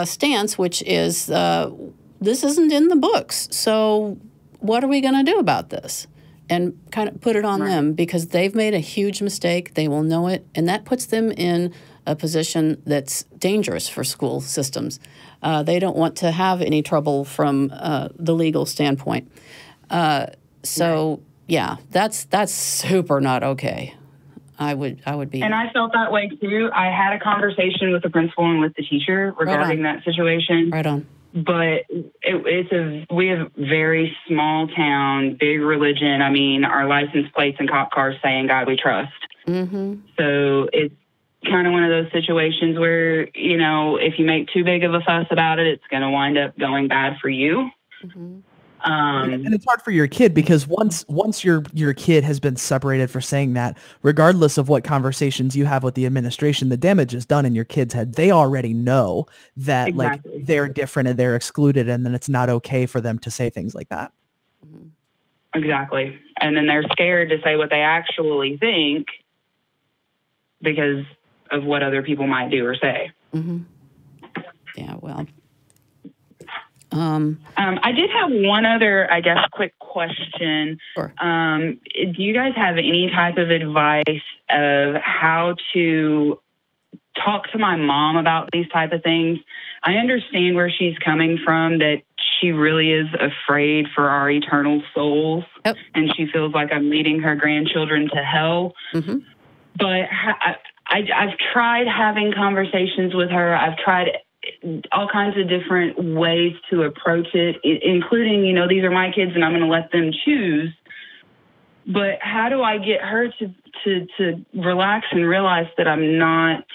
stance, which is this isn't in the books, so what are we going to do about this? And kind of put it on them because they've made a huge mistake. They will know it, and that puts them in a position that's dangerous for school systems. They don't want to have any trouble from the legal standpoint. So yeah, that's super not okay. I would be. And I felt that way too. I had a conversation with the principal and with the teacher regarding that situation. Right on. But we have very small town, big religion. I mean, our license plates and cop cars say "In God We Trust." So it's kind of one of those situations where, if you make too big of a fuss about it, it's going to wind up going bad for you. And it's hard for your kid because once your kid has been separated for saying that, regardless of what conversations you have with the administration, the damage is done in your kid's head. They already know that like they're different and they're excluded, and then it's not okay for them to say things like that. Exactly. And then they're scared to say what they actually think because of what other people might do or say. Yeah, well. I did have one other, I guess, quick question. Sure. Do you guys have any type of advice of how to talk to my mom about these type of things? I understand where she's coming from, that she really is afraid for our eternal souls, and she feels like I'm leading her grandchildren to hell. But I've tried having conversations with her. I've tried all kinds of different ways to approach it, including, these are my kids and I'm going to let them choose. But how do I get her to relax and realize that I'm not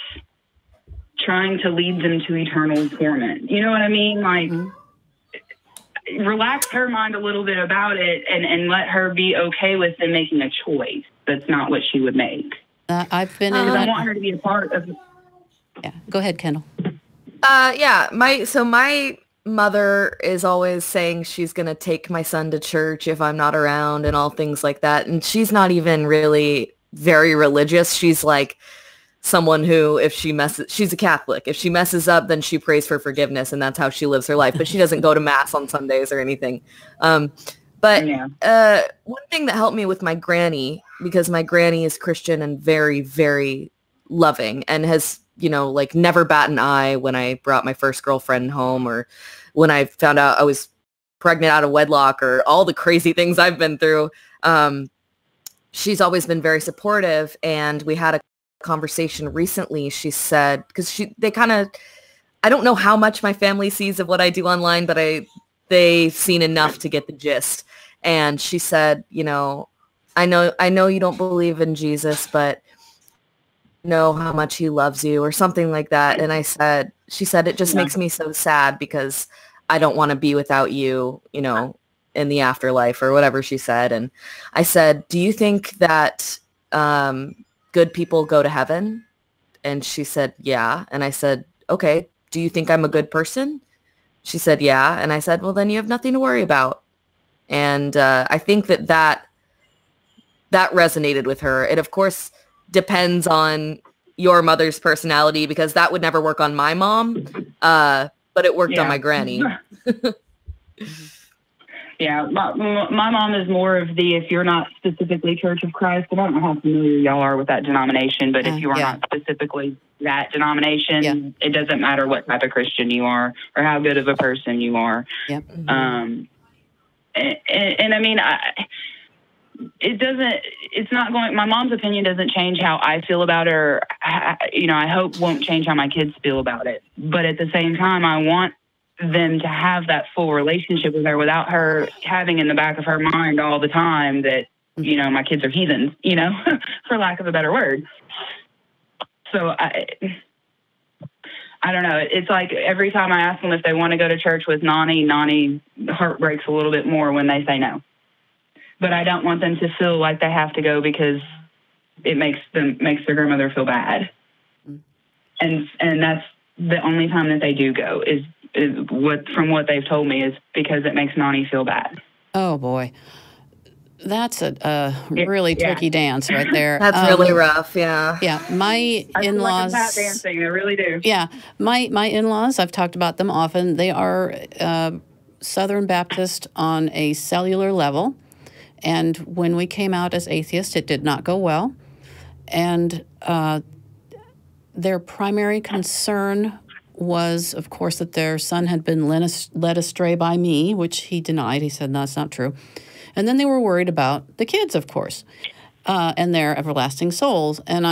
trying to lead them to eternal torment? You know what I mean? Like, relax her mind a little bit about it and let her be okay with them making a choice that's not what she would make. I've been in I want her to be a part of. Yeah, go ahead, Kendall. My mother is always saying she's going to take my son to church if I'm not around and all things like that. And she's not even really very religious. She's like someone who, if she messes, she's a Catholic. If she messes up, then she prays for forgiveness, and that's how she lives her life. But she doesn't go to mass on Sundays or anything. But one thing that helped me with my granny, because my granny is Christian and very, very loving, and has, you know, like never bat an eye when I brought my first girlfriend home, or when I found out I was pregnant out of wedlock, or all the crazy things I've been through. She's always been very supportive, and we had a conversation recently. She said, because they kind of, I don't know how much my family sees of what I do online, but they've seen enough to get the gist. And she said, you know you don't believe in Jesus, but know how much he loves you, or something like that. And she said, it just makes me so sad because I don't want to be without you, you know, in the afterlife, or whatever she said. And I said, do you think that good people go to heaven? And she said, yeah. And I said, okay, do you think I'm a good person? She said, yeah. And I said, well, then you have nothing to worry about. And I think that resonated with her. It, of course, depends on your mother's personality, because that would never work on my mom, but it worked on my granny. Yeah, my mom is more of the, if you're not specifically Church of Christ, I don't know how familiar y'all are with that denomination, but if you are not specifically that denomination, it doesn't matter what type of Christian you are or how good of a person you are. Yep. And I mean, it's not going, my mom's opinion doesn't change how I feel about it, or, you know, I hope won't change how my kids feel about it. But at the same time, I want them to have that full relationship with her without her having in the back of her mind all the time that, you know, my kids are heathens, you know, for lack of a better word. So I don't know. It's like every time I ask them if they want to go to church with Nani heart breaks a little bit more when they say no. But I don't want them to feel like they have to go because it makes their grandmother feel bad. And that's the only time that they do go is from what they've told me, is because it makes Nani feel bad. Oh boy. That's a really tricky dance right there. That's really rough, yeah. Yeah, my in-laws... I feel like dancing, I really do. Yeah, my in-laws, I've talked about them often. They are Southern Baptist on a cellular level. And when we came out as atheists, it did not go well. And their primary concern was, of course, that their son had been led astray by me, which he denied. He said, no, that's not true. And then they were worried about the kids, of course, and their everlasting souls. And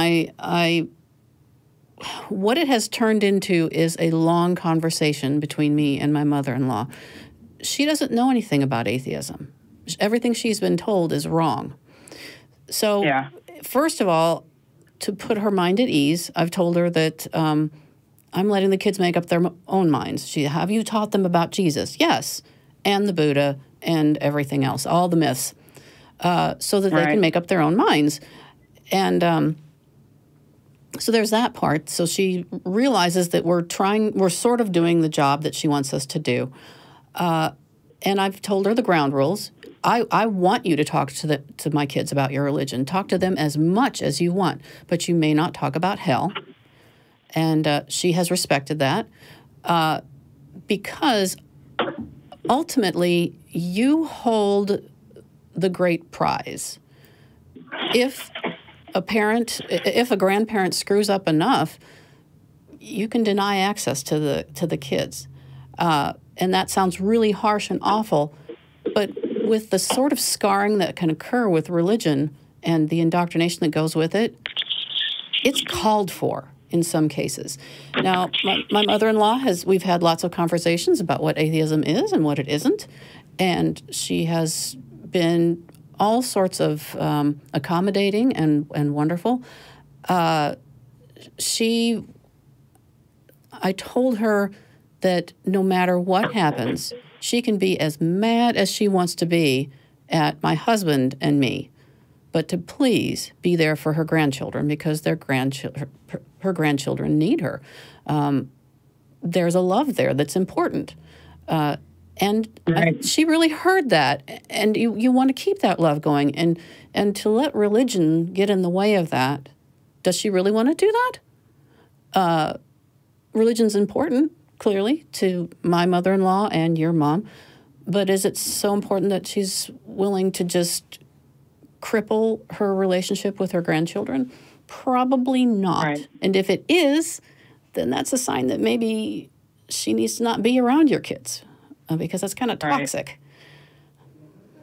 what it has turned into is a long conversation between me and my mother-in-law. She doesn't know anything about atheism. Everything she's been told is wrong. So, first of all, to put her mind at ease, I've told her that I'm letting the kids make up their own minds. Have you taught them about Jesus? Yes, and the Buddha and everything else, all the myths, so that they can make up their own minds. And so there's that part. So she realizes that we're sort of doing the job that she wants us to do. And I've told her the ground rules. I want you to talk to my kids about your religion. Talk to them as much as you want, but you may not talk about hell. And she has respected that because ultimately you hold the great prize. If a grandparent screws up enough, you can deny access to the kids. And that sounds really harsh and awful, but with the sort of scarring that can occur with religion and the indoctrination that goes with it, it's called for in some cases. Now, my mother-in-law we've had lots of conversations about what atheism is and what it isn't, and she has been all sorts of accommodating and wonderful. I told her that no matter what happens, she can be as mad as she wants to be at my husband and me, but to please be there for her grandchildren because her grandchildren need her. There's a love there that's important. And Right. she really heard that. And you want to keep that love going. And to let religion get in the way of that, does she really want to do that? Religion's important, clearly, to my mother-in-law and your mom. But is it so important that she's willing to just cripple her relationship with her grandchildren? Probably not. Right. And if it is, then that's a sign that maybe she needs to not be around your kids because that's kind of Right. toxic.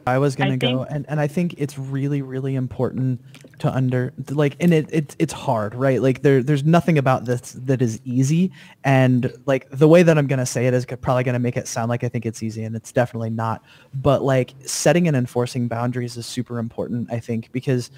I was going to go, think- and I think it's really, really important to and it's hard, right? Like there's nothing about this that is easy. And like the way that I'm going to say it is probably going to make it sound like I think it's easy, and it's definitely not. But like setting and enforcing boundaries is super important, I think, because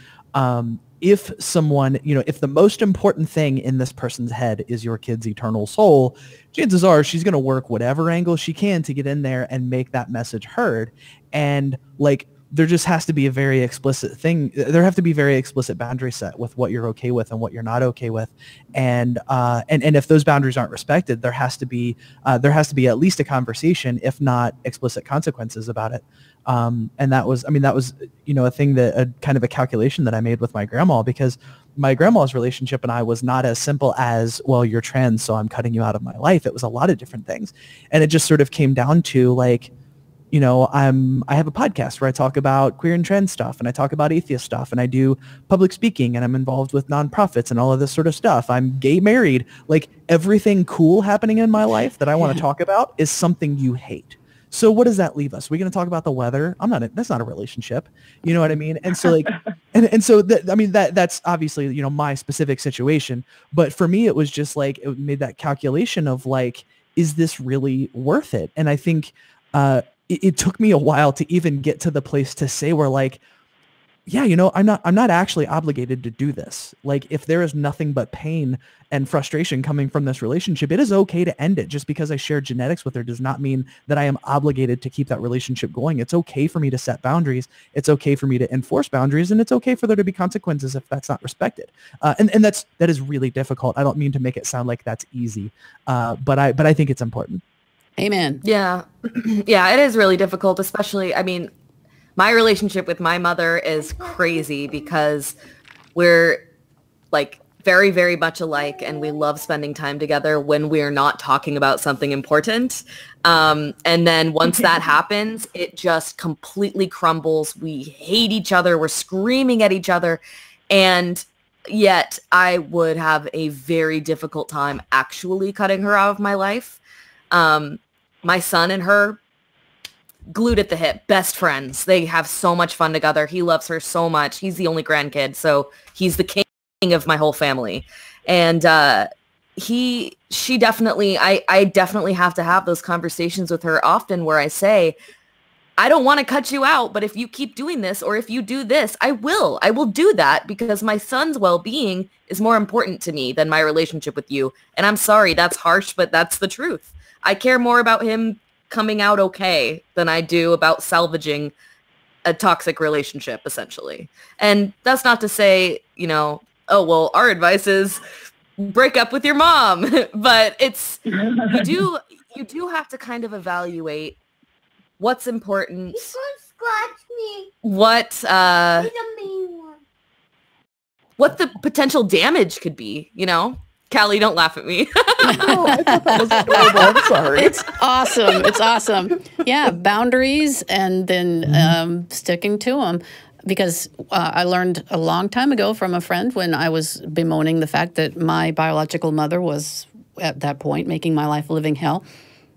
if someone, if the most important thing in this person's head is your kid's eternal soul, chances are she's going to work whatever angle she can to get in there and make that message heard. And like, there just has to be a very explicit thing. There have to be very explicit boundaries set with what you're okay with and what you're not okay with. And if those boundaries aren't respected, there has to be at least a conversation, if not explicit consequences about it. And that was a thing a kind of a calculation that I made with my grandma, because my grandma's relationship and I was not as simple as, well, you're trans, so I'm cutting you out of my life. It was a lot of different things. And it just sort of came down to like, I have a podcast where I talk about queer and trans stuff, and I talk about atheist stuff, and I do public speaking, and I'm involved with nonprofits and all of this sort of stuff. I'm gay married. Like, everything cool happening in my life that I want to talk about is something you hate. So what does that leave us? We're going to talk about the weather? That's not a relationship. You know what I mean? And so like, that's obviously, my specific situation. But for me, it was just like, it made that calculation of like, is this really worth it? And I think, it took me a while to even get to the place to say where like, yeah, I'm not actually obligated to do this. Like, if there is nothing but pain and frustration coming from this relationship, it is okay to end it. Just because I share genetics with her does not mean that I am obligated to keep that relationship going. It's okay for me to set boundaries. It's okay for me to enforce boundaries, and it's okay for there to be consequences if that's not respected. And that is really difficult. I don't mean to make it sound like that's easy, but I think it's important. Amen. Yeah. Yeah, it is really difficult, especially, my relationship with my mother is crazy because we're like very, very much alike, and we love spending time together when we're not talking about something important. And then once that happens, it just completely crumbles. We hate each other. We're screaming at each other. And yet I would have a very difficult time actually cutting her out of my life. My son and her, glued at the hip, best friends. They have so much fun together. He loves her so much. He's the only grandkid, so he's the king of my whole family. And I definitely have to have those conversations with her often where I say, I don't want to cut you out, but if you keep doing this, or if you do this, I will do that, because my son's well-being is more important to me than my relationship with you. And I'm sorry, that's harsh, but that's the truth. I care more about him coming out okay than I do about salvaging a toxic relationship, essentially. And that's not to say, oh, well, our advice is break up with your mom. But it's, you do have to kind of evaluate what's important, what the potential damage could be, Callie, don't laugh at me. Oh, I thought that was adorable. I'm sorry. It's awesome. It's awesome. Yeah, boundaries, and then sticking to them. Because I learned a long time ago from a friend when I was bemoaning the fact that my biological mother was, at that point, making my life a living hell.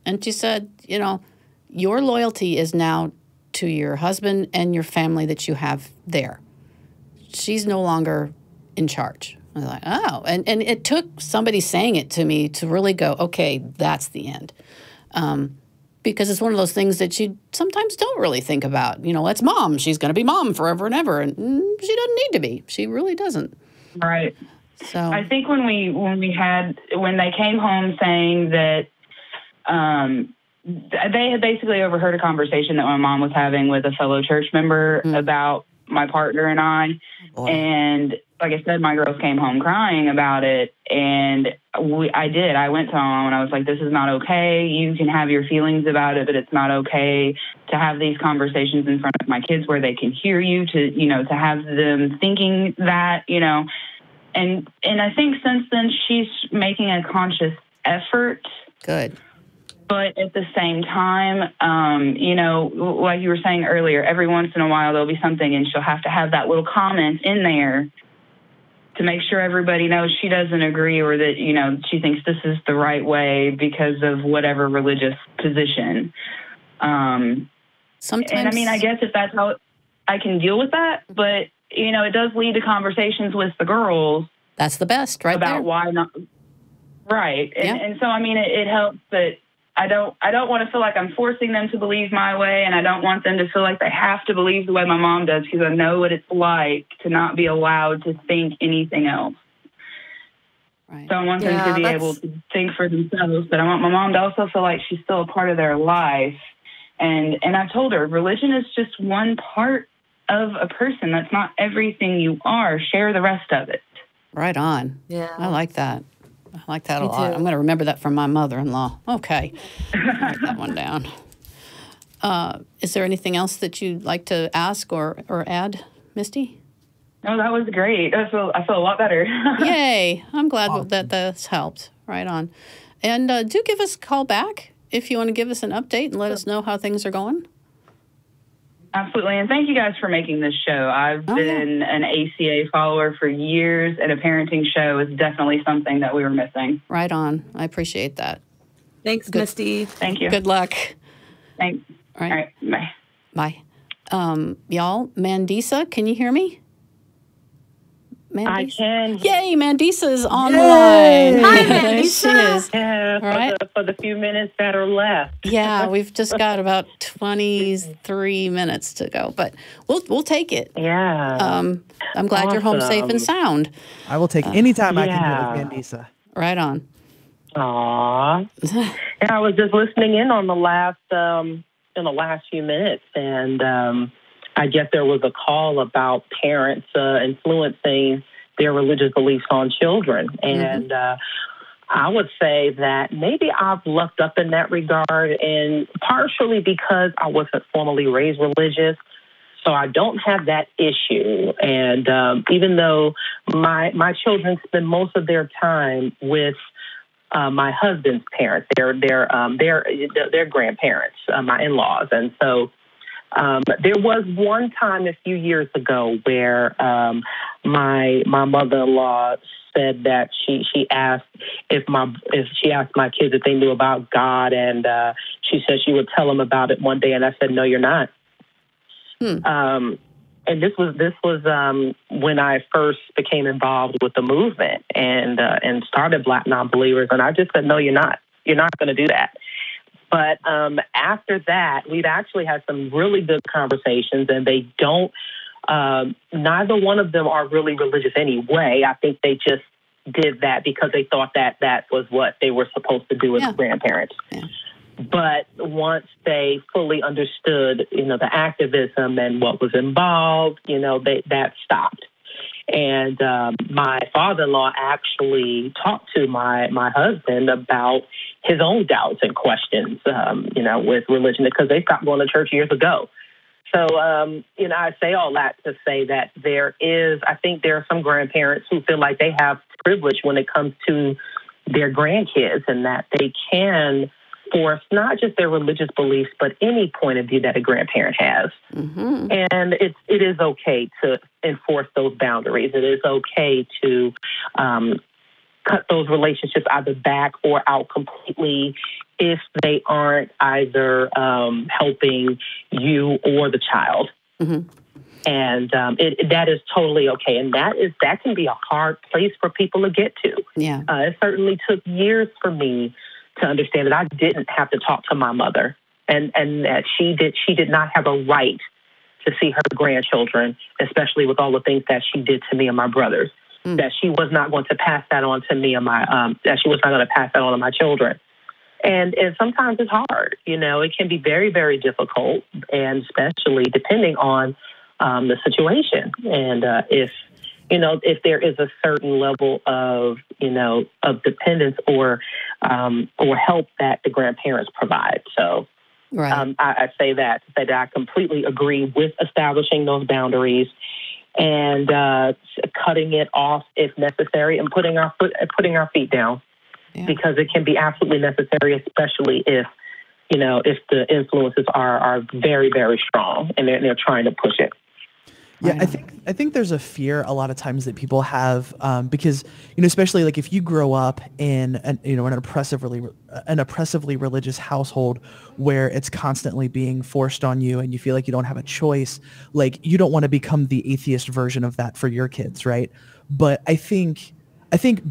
And she said, your loyalty is now to your husband and your family that you have there. She's no longer in charge. I was like, oh. And it took somebody saying it to me to really go, okay, that's the end. Because it's one of those things that you sometimes don't really think about. It's mom. She's going to be mom forever and ever. And she doesn't need to be. She really doesn't. Right. So I think when they came home saying that they had basically overheard a conversation that my mom was having with a fellow church member about my partner and I. Boy. And like I said, my girls came home crying about it, and I went to my mom and I was like, this is not okay. You can have your feelings about it, but it's not okay to have these conversations in front of my kids where they can hear you, to have them thinking that, and I think since then she's making a conscious effort. Good. But at the same time, like you were saying earlier, every once in a while there'll be something and she'll have to have that little comment in there to make sure everybody knows she doesn't agree, or that, she thinks this is the right way because of whatever religious position. Sometimes. And I guess if that's how I can deal with that, but, it does lead to conversations with the girls. That's the best, right about there. Why not. Right. Yeah. And so, it helps that I don't want to feel like I'm forcing them to believe my way, and I don't want them to feel like they have to believe the way my mom does, because I know what it's like to not be allowed to think anything else. Right. So I want them to be able to think for themselves, but I want my mom to also feel like she's still a part of their life. And I've told her, religion is just one part of a person. That's not everything you are. Share the rest of it. Right on. Yeah. I like that. I like that a lot. too. I'm going to remember that from my mother-in-law. Okay. Write that one down. Is there anything else that you'd like to ask or add, Misty? Oh, that was great. I feel a lot better. Yay. I'm glad that this helped. Right on. And do give us a call back if you want to give us an update and let us know how things are going. Absolutely. And thank you guys for making this show. I've been an ACA follower for years, and a parenting show is definitely something that we were missing. Right on. I appreciate that. Thanks, Misty. Thank you. Good luck. Thanks. All right. All right. Bye. Bye. Y'all, Mandisa, can you hear me? Mandisa? I can. Yay, Mandisa is on the line. Hi, There she Mandisa. is. Yeah, Right. for the few minutes that are left. Yeah, we've just got about 23 minutes to go, but we'll take it. Yeah. I'm glad you're home safe and Awesome. sound. I will take any time I can yeah. do with Mandisa. Right on. Aw. And I was just listening in on the last few minutes, and I guess there was a call about parents influencing their religious beliefs on children. And I would say that maybe I've lucked up in that regard, and partially because I wasn't formally raised religious, so I don't have that issue. And even though my children spend most of their time with my husband's parents, their grandparents, my in-laws, and so there was one time a few years ago where my mother-in-law said that she asked if she asked my kids if they knew about God, and she said she would tell them about it one day, and I said, no, you're not. And this was when I first became involved with the movement and started Black Non-Believers, and I just said, no, you're not. You're not going to do that. But after that, we've actually had some really good conversations, and they don't, neither one of them are really religious anyway. I think they just did that because they thought that was what they were supposed to do as grandparents. Yeah. But once they fully understood, the activism and what was involved, that stopped. And my father-in-law actually talked to my husband about his own doubts and questions, with religion, because they stopped going to church years ago. So, I say all that to say that I think there are some grandparents who feel like they have privilege when it comes to their grandkids, and that they can force not just their religious beliefs, but any point of view that a grandparent has. Mm-hmm. And it is okay to enforce those boundaries. It is okay to cut those relationships either back or out completely if they aren't either helping you or the child. Mm-hmm. And that is totally okay. And that can be a hard place for people to get to. Yeah. It certainly took years for me to understand that I didn't have to talk to my mother, and that she did not have a right to see her grandchildren, especially with all the things that she did to me and my brothers. That she was not going to pass that on to me and that she was not going to pass that on to my children. And sometimes it's hard. It can be very, very difficult, and especially depending on the situation. And if if there is a certain level of, of dependence or help that the grandparents provide. So Right. I say that I completely agree with establishing those boundaries and cutting it off if necessary, and putting our feet down, because it can be absolutely necessary, especially if the influences are very, very strong and they're trying to push it. Yeah, I think there's a fear a lot of times that people have because especially like if you grow up in an oppressively religious household where it's constantly being forced on you and you feel like you don't have a choice, like you don't want to become the atheist version of that for your kids, right? But I think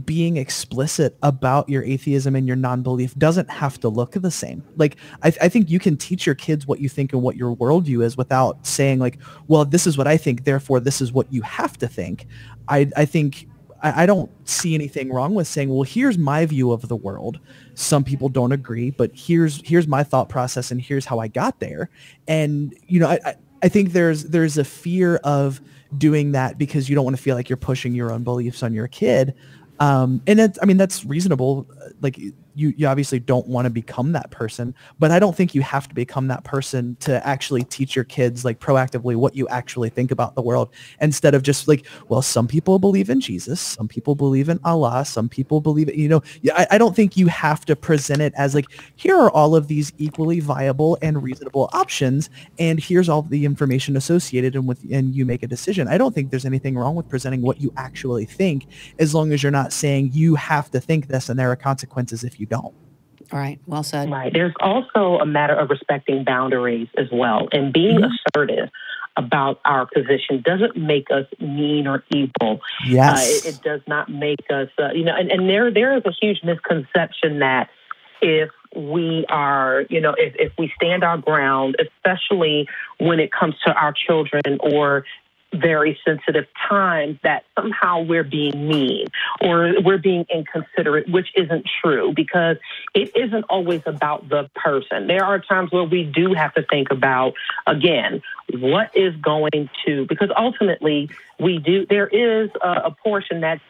being explicit about your atheism and your non-belief doesn't have to look the same. Like, I think you can teach your kids what you think and what your worldview is without saying like, well, this is what I think, therefore this is what you have to think. I think I don't see anything wrong with saying, well, here's my view of the world. Some people don't agree, but here's my thought process and here's how I got there. And, I think there's a fear of doing that because you don't want to feel like you're pushing your own beliefs on your kid. And that's reasonable. Like you obviously don't want to become that person, but I don't think you have to become that person to actually teach your kids like proactively what you actually think about the world, instead of just like, well, some people believe in Jesus, some people believe in Allah, some people believe it, I don't think you have to present it as like, here are all of these equally viable and reasonable options, and here's all the information associated and you make a decision. I don't think there's anything wrong with presenting what you actually think, as long as you're not saying you have to think this and there are consequences if you don't. All right. Well said. Right. There's also a matter of respecting boundaries as well. And being assertive about our position doesn't make us mean or evil. Yes. It does not make us, and there is a huge misconception that if we are, if we stand our ground, especially when it comes to our children or very sensitive times, that somehow we're being mean or we're being inconsiderate, which isn't true, because it isn't always about the person. There are times where we do have to think about, again, what is going to, because ultimately there is a portion that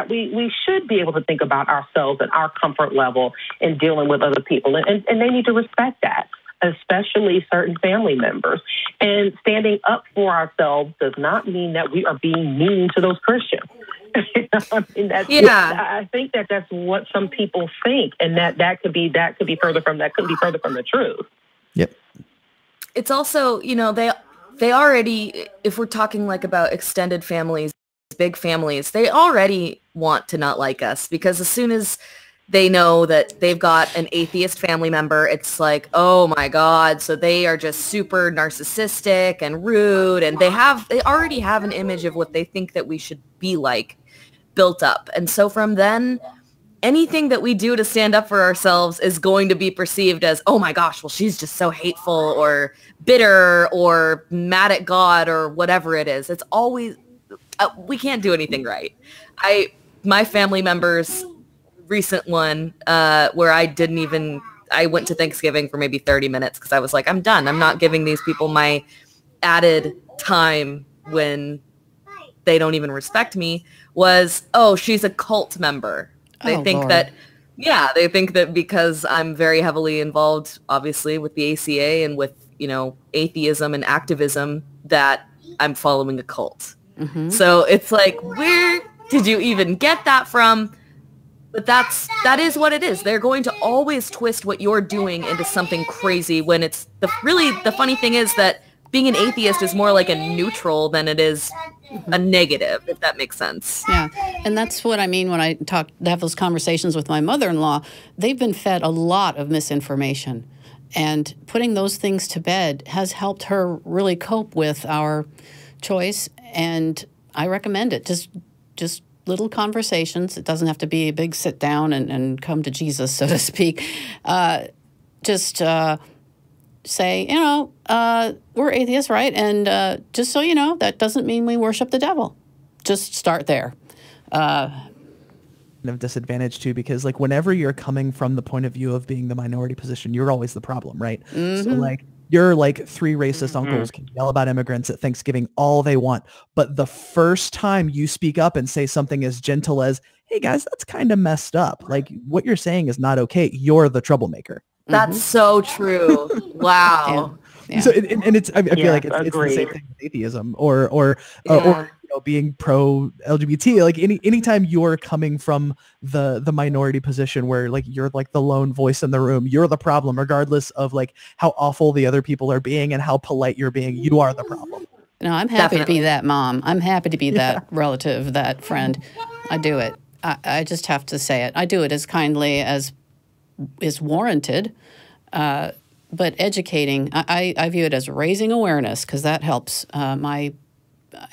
we should be able to think about ourselves and our comfort level in dealing with other people. And they need to respect that, especially certain family members. And standing up for ourselves does not mean that we are being mean to those Christians. I think that's what some people think, and that could be further from the truth. Yep. It's also, they already, if we're talking like about extended families, big families, they already want to not like us, because as soon as they know that they've got an atheist family member, it's like, oh my God, so they are just super narcissistic and rude, and they already have an image of what they think that we should be like built up. And so from then, anything that we do to stand up for ourselves is going to be perceived as, oh my gosh, well, she's just so hateful or bitter or mad at God or whatever it is. It's always, we can't do anything right. My family members, recent one where I went to Thanksgiving for maybe 30 minutes because I was like, I'm done. I'm not giving these people my added time when they don't even respect me, was, oh, she's a cult member. They think that because I'm very heavily involved, obviously, with the ACA and with, atheism and activism, that I'm following a cult. Mm-hmm. So it's like, where did you even get that from? But that is what it is. They're going to always twist what you're doing into something crazy, when it's the funny thing is that being an atheist is more like a neutral than it is a negative, if that makes sense. Yeah, and that's what I mean when I have those conversations with my mother-in-law. They've been fed a lot of misinformation, and putting those things to bed has helped her really cope with our choice, and I recommend it. Just little conversations. It doesn't have to be a big sit down and come to Jesus, so to speak. Say, we're atheists, right? And just so you know, that doesn't mean we worship the devil. Just start there. Of disadvantage too, because like whenever you're coming from the point of view of being the minority position, you're always the problem, right? Mm-hmm. So like Your like 3 racist uncles can yell about immigrants at Thanksgiving all they want, but the first time you speak up and say something as gentle as, hey guys, that's kind of messed up. Like what you're saying is not okay. You're the troublemaker. That's so true. Wow. Yeah. So and it's I feel like it's the agreed. same thing with atheism or being pro LGBT. Like anytime you're coming from the minority position where like you're like the lone voice in the room, you're the problem, regardless of like how awful the other people are being and how polite you're being. You are the problem. No, I'm happy to be that mom. I'm happy to be that relative, that friend. I do it. I just have to say it. I do it as kindly as is warranted. But educating, I view it as raising awareness because that helps my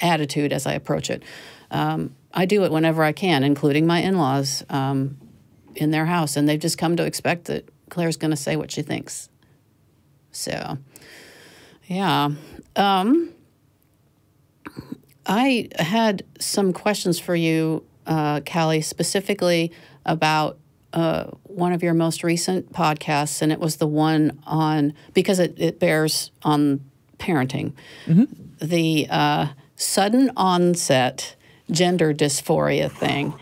attitude as I approach it. I do it whenever I can, including my in-laws in their house, and they've just come to expect that Claire's going to say what she thinks. So, yeah. I had some questions for you, Callie, specifically about one of your most recent podcasts, and it was the one on, because it bears on parenting, the sudden onset gender dysphoria thing.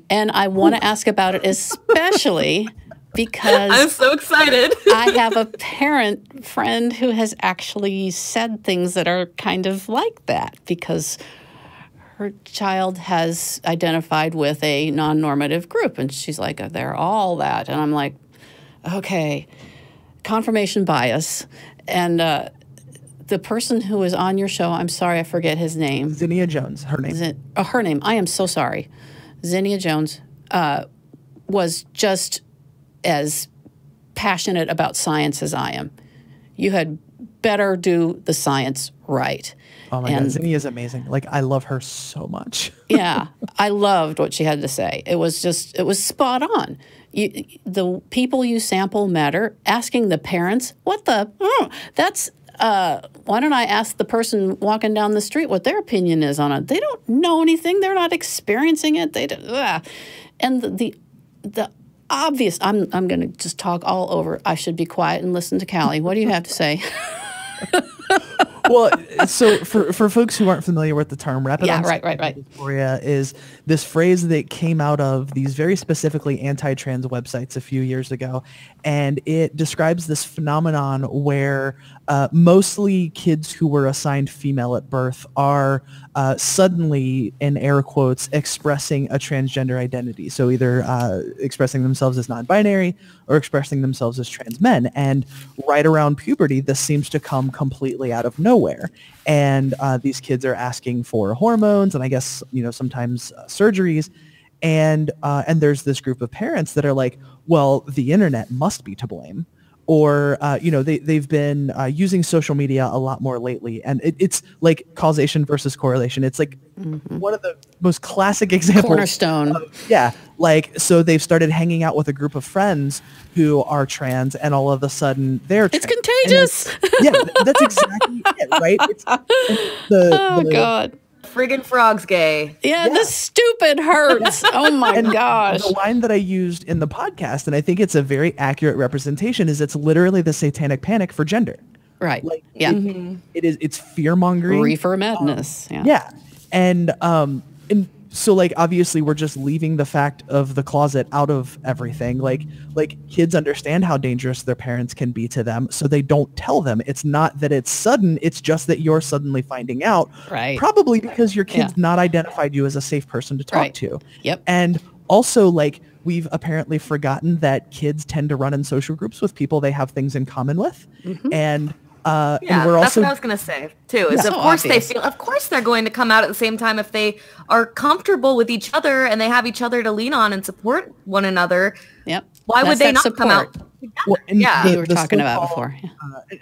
And I want to ask about it especially because I'm so excited. I have a parent friend who has actually said things that are kind of like that because her child has identified with a non-normative group, and she's like, they're all that. And I'm like, okay, confirmation bias. And the person who was on your show, I'm sorry, I forget his name. Zinnia Jones, her name. Her name, I am so sorry. Zinnia Jones was just as passionate about science as I am. You had better do the science right. Oh my God, Zinnia is amazing. Like, I love her so much. Yeah, I loved what she had to say. It was spot on. The people you sample matter. Asking the parents, that's, why don't I ask the person walking down the street what their opinion is on it? They don't know anything. They're not experiencing it. And the obvious, I'm going to just talk all over. I should be quiet and listen to Callie. What do you have to say? Well, so for folks who aren't familiar with the term, rapid onset dysphoria is this phrase that came out of these very specifically anti-trans websites a few years ago, and it describes this phenomenon where mostly kids who were assigned female at birth are suddenly, in air quotes, expressing a transgender identity. So either expressing themselves as non-binary or expressing themselves as trans men. And right around puberty, this seems to come completely out of nowhere. And these kids are asking for hormones and I guess, sometimes surgeries. And there's this group of parents that are like, well, the internet must be to blame. Or, they've been using social media a lot more lately. And it's like causation versus correlation. It's like one of the most classic examples. Cornerstone. So they've started hanging out with a group of friends who are trans, and all of a sudden they're trans. It's contagious. That's exactly it, right? It's God. Friggin' frog's gay. Yeah, the stupid hurts. Oh my gosh. The line that I used in the podcast, and I think it's a very accurate representation, is it's literally the satanic panic for gender. Right. Like, yeah. It's fear-mongering. Reefer madness. Yeah. And so like obviously we're just leaving the fact of the closet out of everything. Like kids understand how dangerous their parents can be to them, so they don't tell them. It's not that it's sudden, it's just that you're suddenly finding out. Right. Probably because your kid's not identified you as a safe person to talk to. Yep. And also like we've apparently forgotten that kids tend to run in social groups with people they have things in common with. And and we're that's also, what I was going to say too, is of course of course they're going to come out at the same time if they are comfortable with each other and they have each other to lean on and support one another. Yep. Why would they not come out? Well, we were talking about before.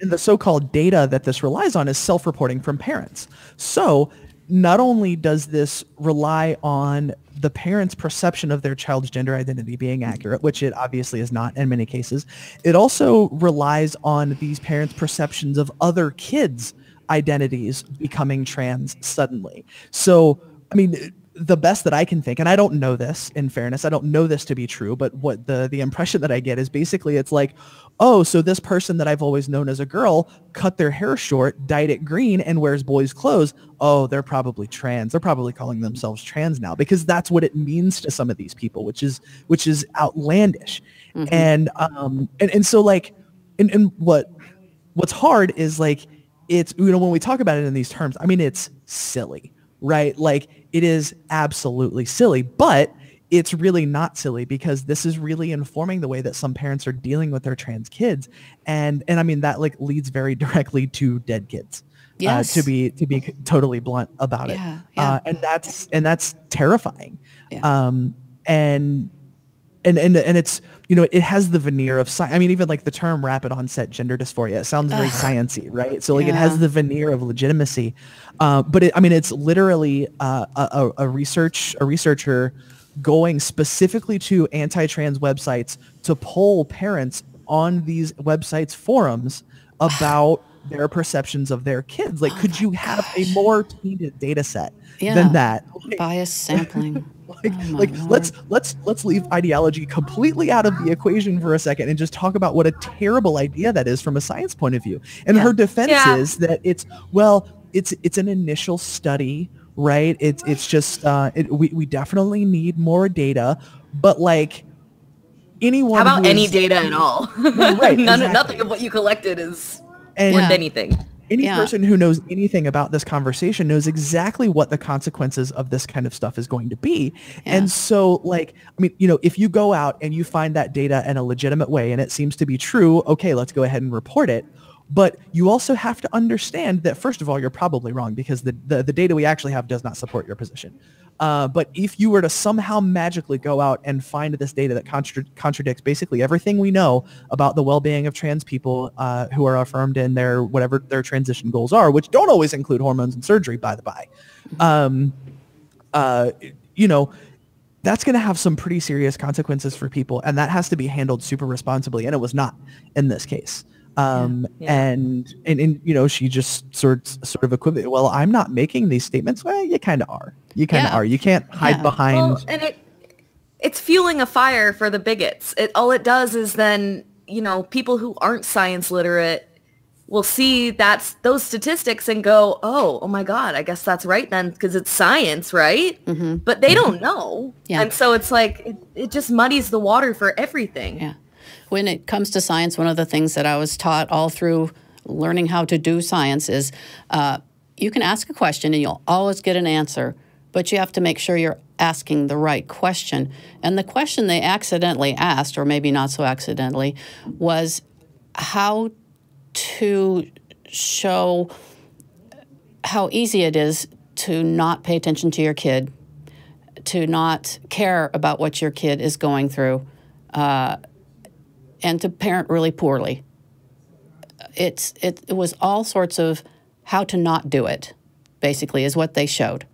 And the so-called data that this relies on is self-reporting from parents. So not only does this rely on the parents' perception of their child's gender identity being accurate, which it obviously is not in many cases, it also relies on these parents' perceptions of other kids' identities becoming trans suddenly. So, I mean, the best that I can think, and I don't know this, in fairness, I don't know this to be true, but what the impression that I get is basically it's like, oh, so this person that I've always known as a girl cut their hair short, dyed it green, and wears boys' clothes. Oh, they're probably trans. They're probably calling themselves trans now, because that's what it means to some of these people, which is outlandish. And so like, and what's hard is like, it's, when we talk about it in these terms, I mean, it's silly, right? Like, it is absolutely silly, but it's really not silly, because this is really informing the way that some parents are dealing with their trans kids. And I mean, that like leads very directly to dead kids. Yes. To be totally blunt about it. And that's terrifying. And it's, it has the veneer of science. I mean, even like the term rapid onset gender dysphoria, it sounds very sciencey, right? So like it has the veneer of legitimacy. But it's literally a researcher going specifically to anti-trans websites to poll parents on these websites' forums about their perceptions of their kids. Like, could you have a more tainted data set than that? Bias sampling. Let's leave ideology completely out of the equation for a second and just talk about what a terrible idea that is from a science point of view. And her defense is that it's an initial study, right? It's just we definitely need more data, but like anyone. How about any data at all? Right. Nothing of what you collected is worth anything. Any person who knows anything about this conversation knows exactly what the consequences of this kind of stuff is going to be. And so like, I mean, if you go out and you find that data in a legitimate way and it seems to be true, okay, let's go ahead and report it. But you also have to understand that, first of all, you're probably wrong, because the data we actually have does not support your position. But if you were to somehow magically go out and find this data that contradicts basically everything we know about the well-being of trans people who are affirmed in their whatever their transition goals are, which don't always include hormones and surgery, by the by, that's going to have some pretty serious consequences for people, and that has to be handled super responsibly, and it was not in this case. And she just sort of equivocated. Well, I'm not making these statements. Well, you kind of are. You kind of are. You can't hide behind. Well, and it's fueling a fire for the bigots. All it does is then, people who aren't science literate will see those statistics and go, oh my God, I guess that's right then, because it's science, right? But they don't know. And so it's like, it just muddies the water for everything. Yeah. When it comes to science, one of the things that I was taught all through learning how to do science is you can ask a question and you'll always get an answer, but you have to make sure you're asking the right question. And the question they accidentally asked, or maybe not so accidentally, was how to show how easy it is to not pay attention to your kid, to not care about what your kid is going through, and to parent really poorly. It was all sorts of how to not do it, basically, is what they showed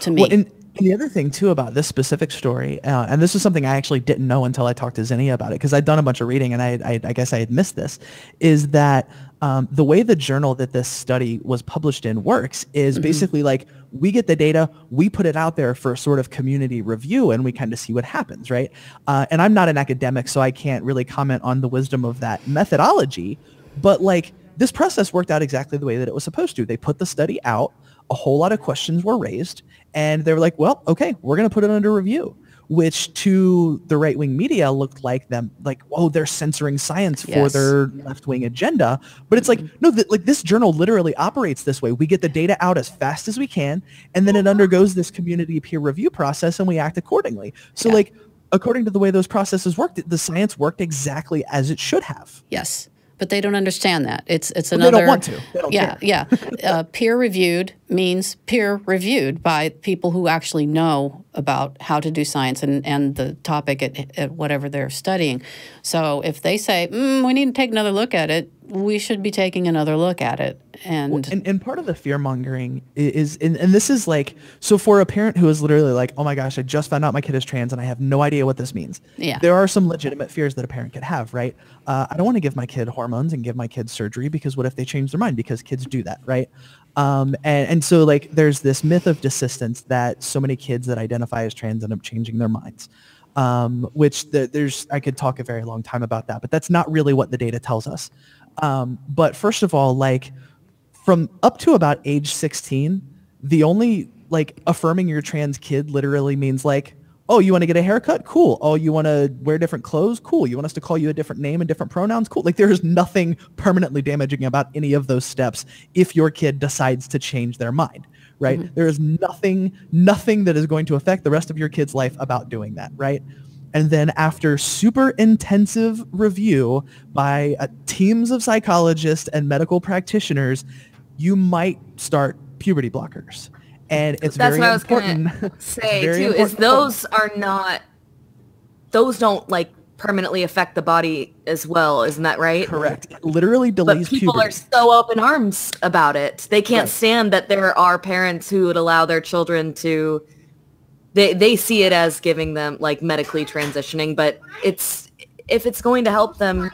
to me. Well, and the other thing, too, about this specific story, and this is something I actually didn't know until I talked to Zinnia about it, because I'd done a bunch of reading and I guess I had missed this, is that the way the journal that this study was published in works is basically like, we get the data, we put it out there for sort of community review, and we kind of see what happens, right? And I'm not an academic, so I can't really comment on the wisdom of that methodology, but like, this process worked out exactly the way that it was supposed to. They put the study out, a whole lot of questions were raised, and they were like, well, okay, we're going to put it under review, which to the right-wing media looked like they're censoring science for their left-wing agenda. But it's like, no, this journal literally operates this way. We get the data out as fast as we can, and then it undergoes this community peer review process, and we act accordingly. So like, according to the way those processes worked, the science worked exactly as it should have. Yes. But they don't understand that. It's another. They don't want to. They don't care. Peer reviewed means peer reviewed by people who actually know about how to do science and the topic at whatever they're studying. So if they say we need to take another look at it, we should be taking another look at it. And part of the fear mongering is, and this is like, so for a parent who is literally like, oh my gosh, I just found out my kid is trans and I have no idea what this means. Yeah. There are some legitimate fears that a parent could have, right? I don't want to give my kid hormones and give my kid surgery because what if they change their mind? Because kids do that, right? And so like there's this myth of desistance that so many kids that identify as trans end up changing their minds. Which I could talk a very long time about that, but that's not really what the data tells us. But first of all, like from up to about age 16, the only like affirming your trans kid literally means like, oh, you want to get a haircut? Cool. Oh, you want to wear different clothes? Cool. You want us to call you a different name and different pronouns? Cool. Like there is nothing permanently damaging about any of those steps if your kid decides to change their mind. Right? Mm-hmm. There is nothing that is going to affect the rest of your kid's life about doing that, right? And then after super intensive review by teams of psychologists and medical practitioners, you might start puberty blockers. And it's that's very important. That's what I was going to say too, is those don't like permanently affect the body as well, isn't that right? Correct. It literally delays puberty. But people are so open arms about it. They can't stand that there are parents who would allow their children to, they see it as giving them like medically transitioning, but if it's going to help them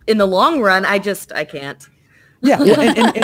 in the long run, I can't. Yeah, well, and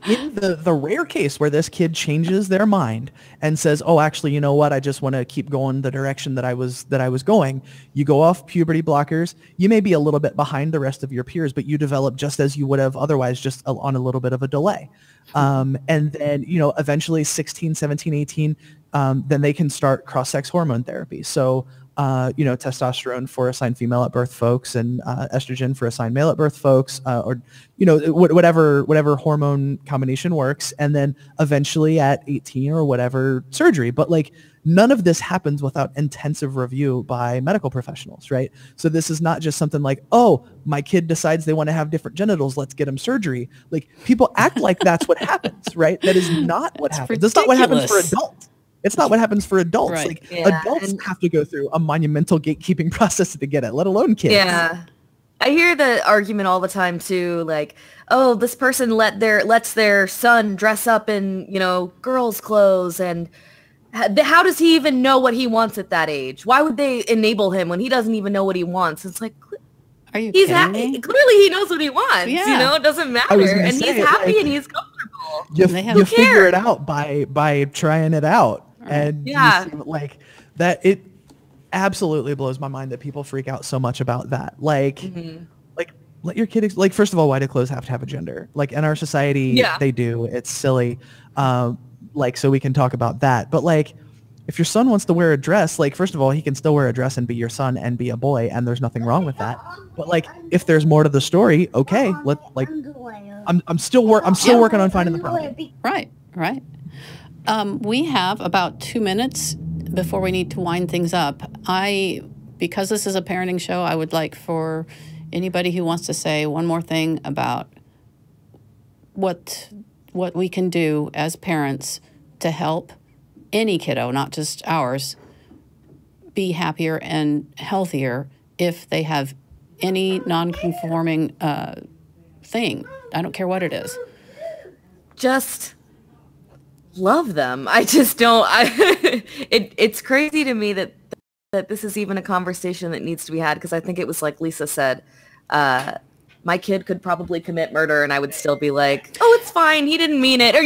in the rare case where this kid changes their mind and says, "Oh, actually, you know what? I just want to keep going the direction that I was going." You go off puberty blockers. You may be a little bit behind the rest of your peers, but you develop just as you would have otherwise, just on a little bit of a delay. And then eventually 16, 17, 18, then they can start cross-sex hormone therapy. So. Testosterone for assigned female at birth folks and estrogen for assigned male at birth folks, or whatever hormone combination works, and then eventually at 18 or whatever surgery. But like none of this happens without intensive review by medical professionals, right? So this is not just something like, oh, my kid decides they want to have different genitals, let's get them surgery. Like people act like that's what happens, right? That is not what happens. That's not what happens for adults. It's not what happens for adults. Right. Like adults have to go through a monumental gatekeeping process to get it, let alone kids. Yeah. I hear the argument all the time too, like, oh, this person lets their son dress up in, girls' clothes, and how does he even know what he wants at that age? Why would they enable him when he doesn't even know what he wants? It's like, are you kidding me? Clearly he knows what he wants. Yeah. It doesn't matter, and he's happy and he's comfortable. You figure it out by trying it out. And you see, like that, it absolutely blows my mind that people freak out so much about that. Like, like let your kid, like, first of all, why do clothes have to have a gender? Like in our society, they do. It's silly. Like, so we can talk about that. But like, if your son wants to wear a dress, like, first of all, he can still wear a dress and be your son and be a boy, and there's nothing wrong with that. But like, if there's more to the story, okay, I'm still working on finding the problem. Right. We have about 2 minutes before we need to wind things up. Because this is a parenting show, I would like for anybody who wants to say one more thing about what we can do as parents to help any kiddo, not just ours, be happier and healthier if they have any non-conforming thing. I don't care what it is. Just love them. I just don't. It's crazy to me that this is even a conversation that needs to be had, because I think it was like Lisa said, my kid could probably commit murder and I would still be like, oh, it's fine, he didn't mean it. Or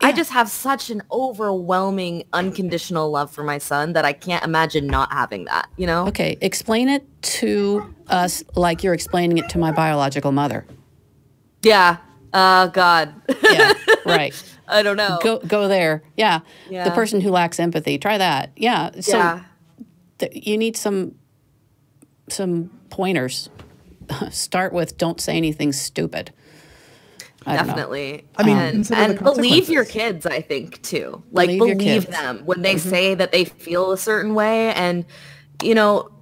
I just have such an overwhelming unconditional love for my son that I can't imagine not having that, Okay, explain it to us like you're explaining it to my biological mother. Yeah. God. Yeah, right. I don't know. Go there. Yeah. The person who lacks empathy. Try that. Yeah. So you need some pointers. Start with don't say anything stupid. Definitely. I mean, and believe your kids, I think, too. Like, believe them when they say that they feel a certain way. And,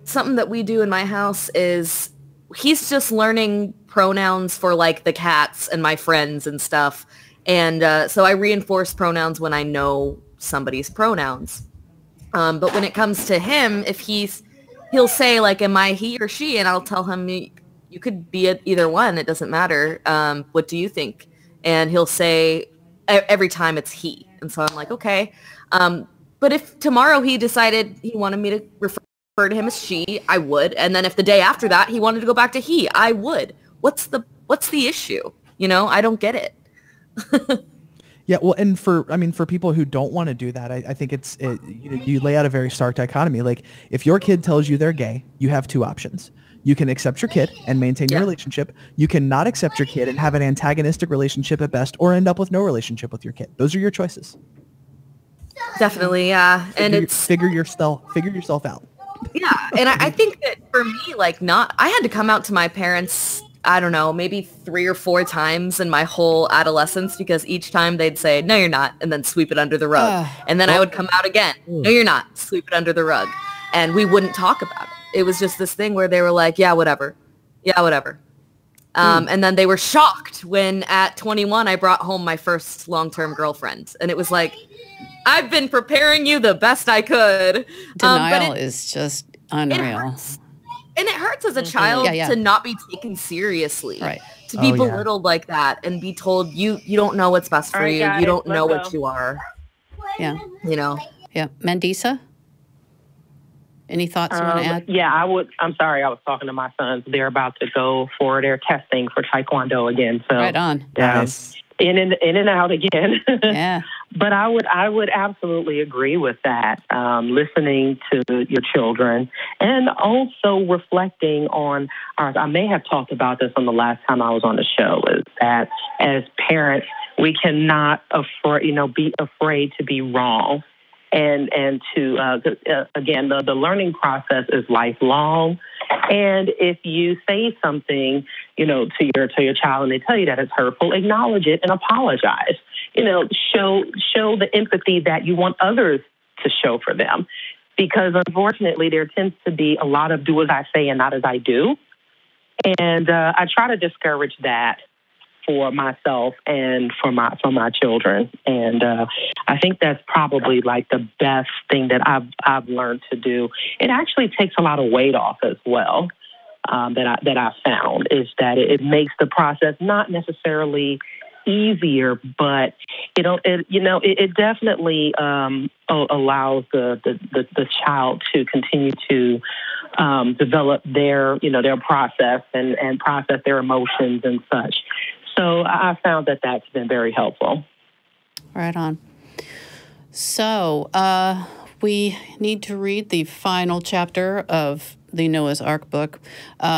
something that we do in my house is he's just learning pronouns for, like, the cats and my friends and stuff. And so I reinforce pronouns when I know somebody's pronouns. But when it comes to him, if he'll say, like, am I he or she? And I'll tell him, you could be at either one. It doesn't matter. What do you think? And he'll say every time it's he. And so I'm like, okay. But if tomorrow he decided he wanted me to refer to him as she, I would. And then if the day after that he wanted to go back to he, I would. What's the issue? You know, I don't get it. Yeah, well, and for people who don't want to do that, I think you lay out a very stark dichotomy. Like, if your kid tells you they're gay, you have two options. You can accept your kid and maintain your relationship. You can not accept your kid and have an antagonistic relationship at best, or end up with no relationship with your kid. Those are your choices. Definitely, yeah. Figure yourself out. Yeah, and I think that for me, like, I had to come out to my parents, I don't know, maybe 3 or 4 times in my whole adolescence, because each time they'd say, no, you're not, and then sweep it under the rug. And then I would come out again, no, you're not, sweep it under the rug. And we wouldn't talk about it. It was just this thing where they were like, yeah, whatever. Yeah, whatever. And then they were shocked when at 21, I brought home my first long-term girlfriend. And it was like, I've been preparing you the best I could. Denial is just unreal. And it hurts as a child to not be taken seriously, right? To be belittled like that and be told you don't know what's best for you. You don't know what you are. Yeah. You know? Yeah. Mandisa? Any thoughts you want to add? Yeah, I would. I'm sorry. I was talking to my sons. They're about to go for their testing for Taekwondo again. So right on. Nice. In and out again. Yeah. But I would absolutely agree with that. Listening to your children and also reflecting on I may have talked about this on the last time I was on the show, is that as parents, we cannot be afraid to be wrong. And to, again, the learning process is lifelong. And if you say something, to your child and they tell you that it's hurtful, acknowledge it and apologize. Show the empathy that you want others to show for them. Because unfortunately, there tends to be a lot of do as I say and not as I do. And I try to discourage that for myself and for my children. And I think that's probably like the best thing that I've learned to do. It actually takes a lot of weight off as well. That I found is that it makes the process not necessarily easier, but it definitely allows the child to continue to develop their process and process their emotions and such. So I found that that's been very helpful. Right on. So we need to read the final chapter of the Noah's Ark book.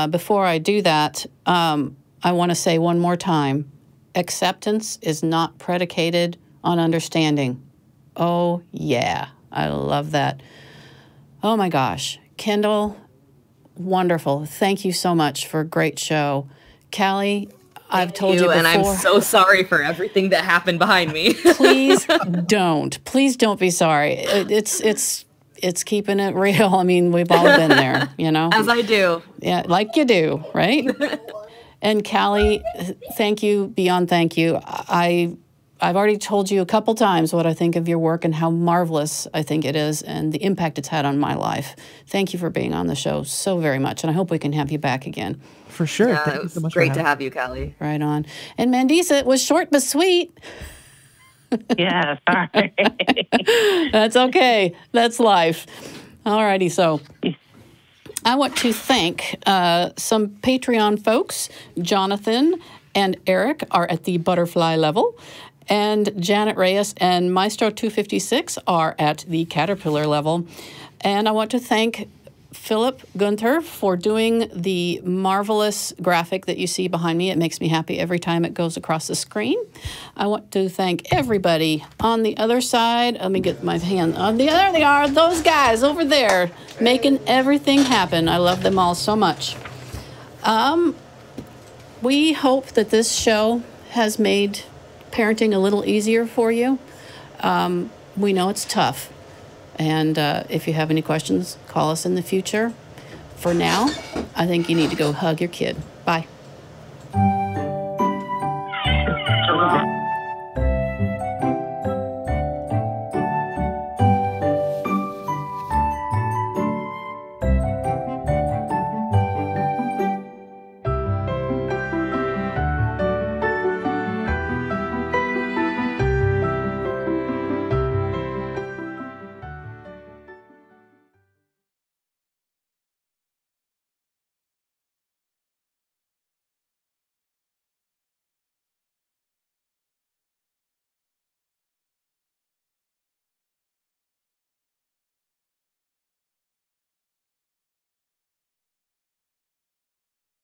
Before I do that, I want to say one more time, acceptance is not predicated on understanding. Oh, yeah. I love that. Oh, my gosh. Kendall, wonderful. Thank you so much for a great show. Callie, I've told you before. And I'm so sorry for everything that happened behind me. Please don't. Please don't be sorry. It's keeping it real. I mean, we've all been there, As I do. Yeah, like you do, right? And Callie, thank you beyond thank you. I've already told you a couple times what I think of your work and how marvelous I think it is and the impact it's had on my life. Thank you for being on the show so very much, and I hope we can have you back again. For sure. Yeah, Thank it you was so much great to have you, Callie. Right on. And Mandisa, it was short but sweet. Yeah, sorry. That's okay. That's life. All righty, so I want to thank some Patreon folks. Jonathan and Eric are at the butterfly level, and Janet Reyes and Maestro 256 are at the caterpillar level. And I want to thank Philip Gunther for doing the marvelous graphic that you see behind me. It makes me happy every time it goes across the screen. I want to thank everybody on the other side. Let me get my hand on the other. There they are, those guys over there, making everything happen. I love them all so much. We hope that this show has made parenting a little easier for you. We know it's tough. And if you have any questions, call us in the future. For now, I think you need to go hug your kid. Bye.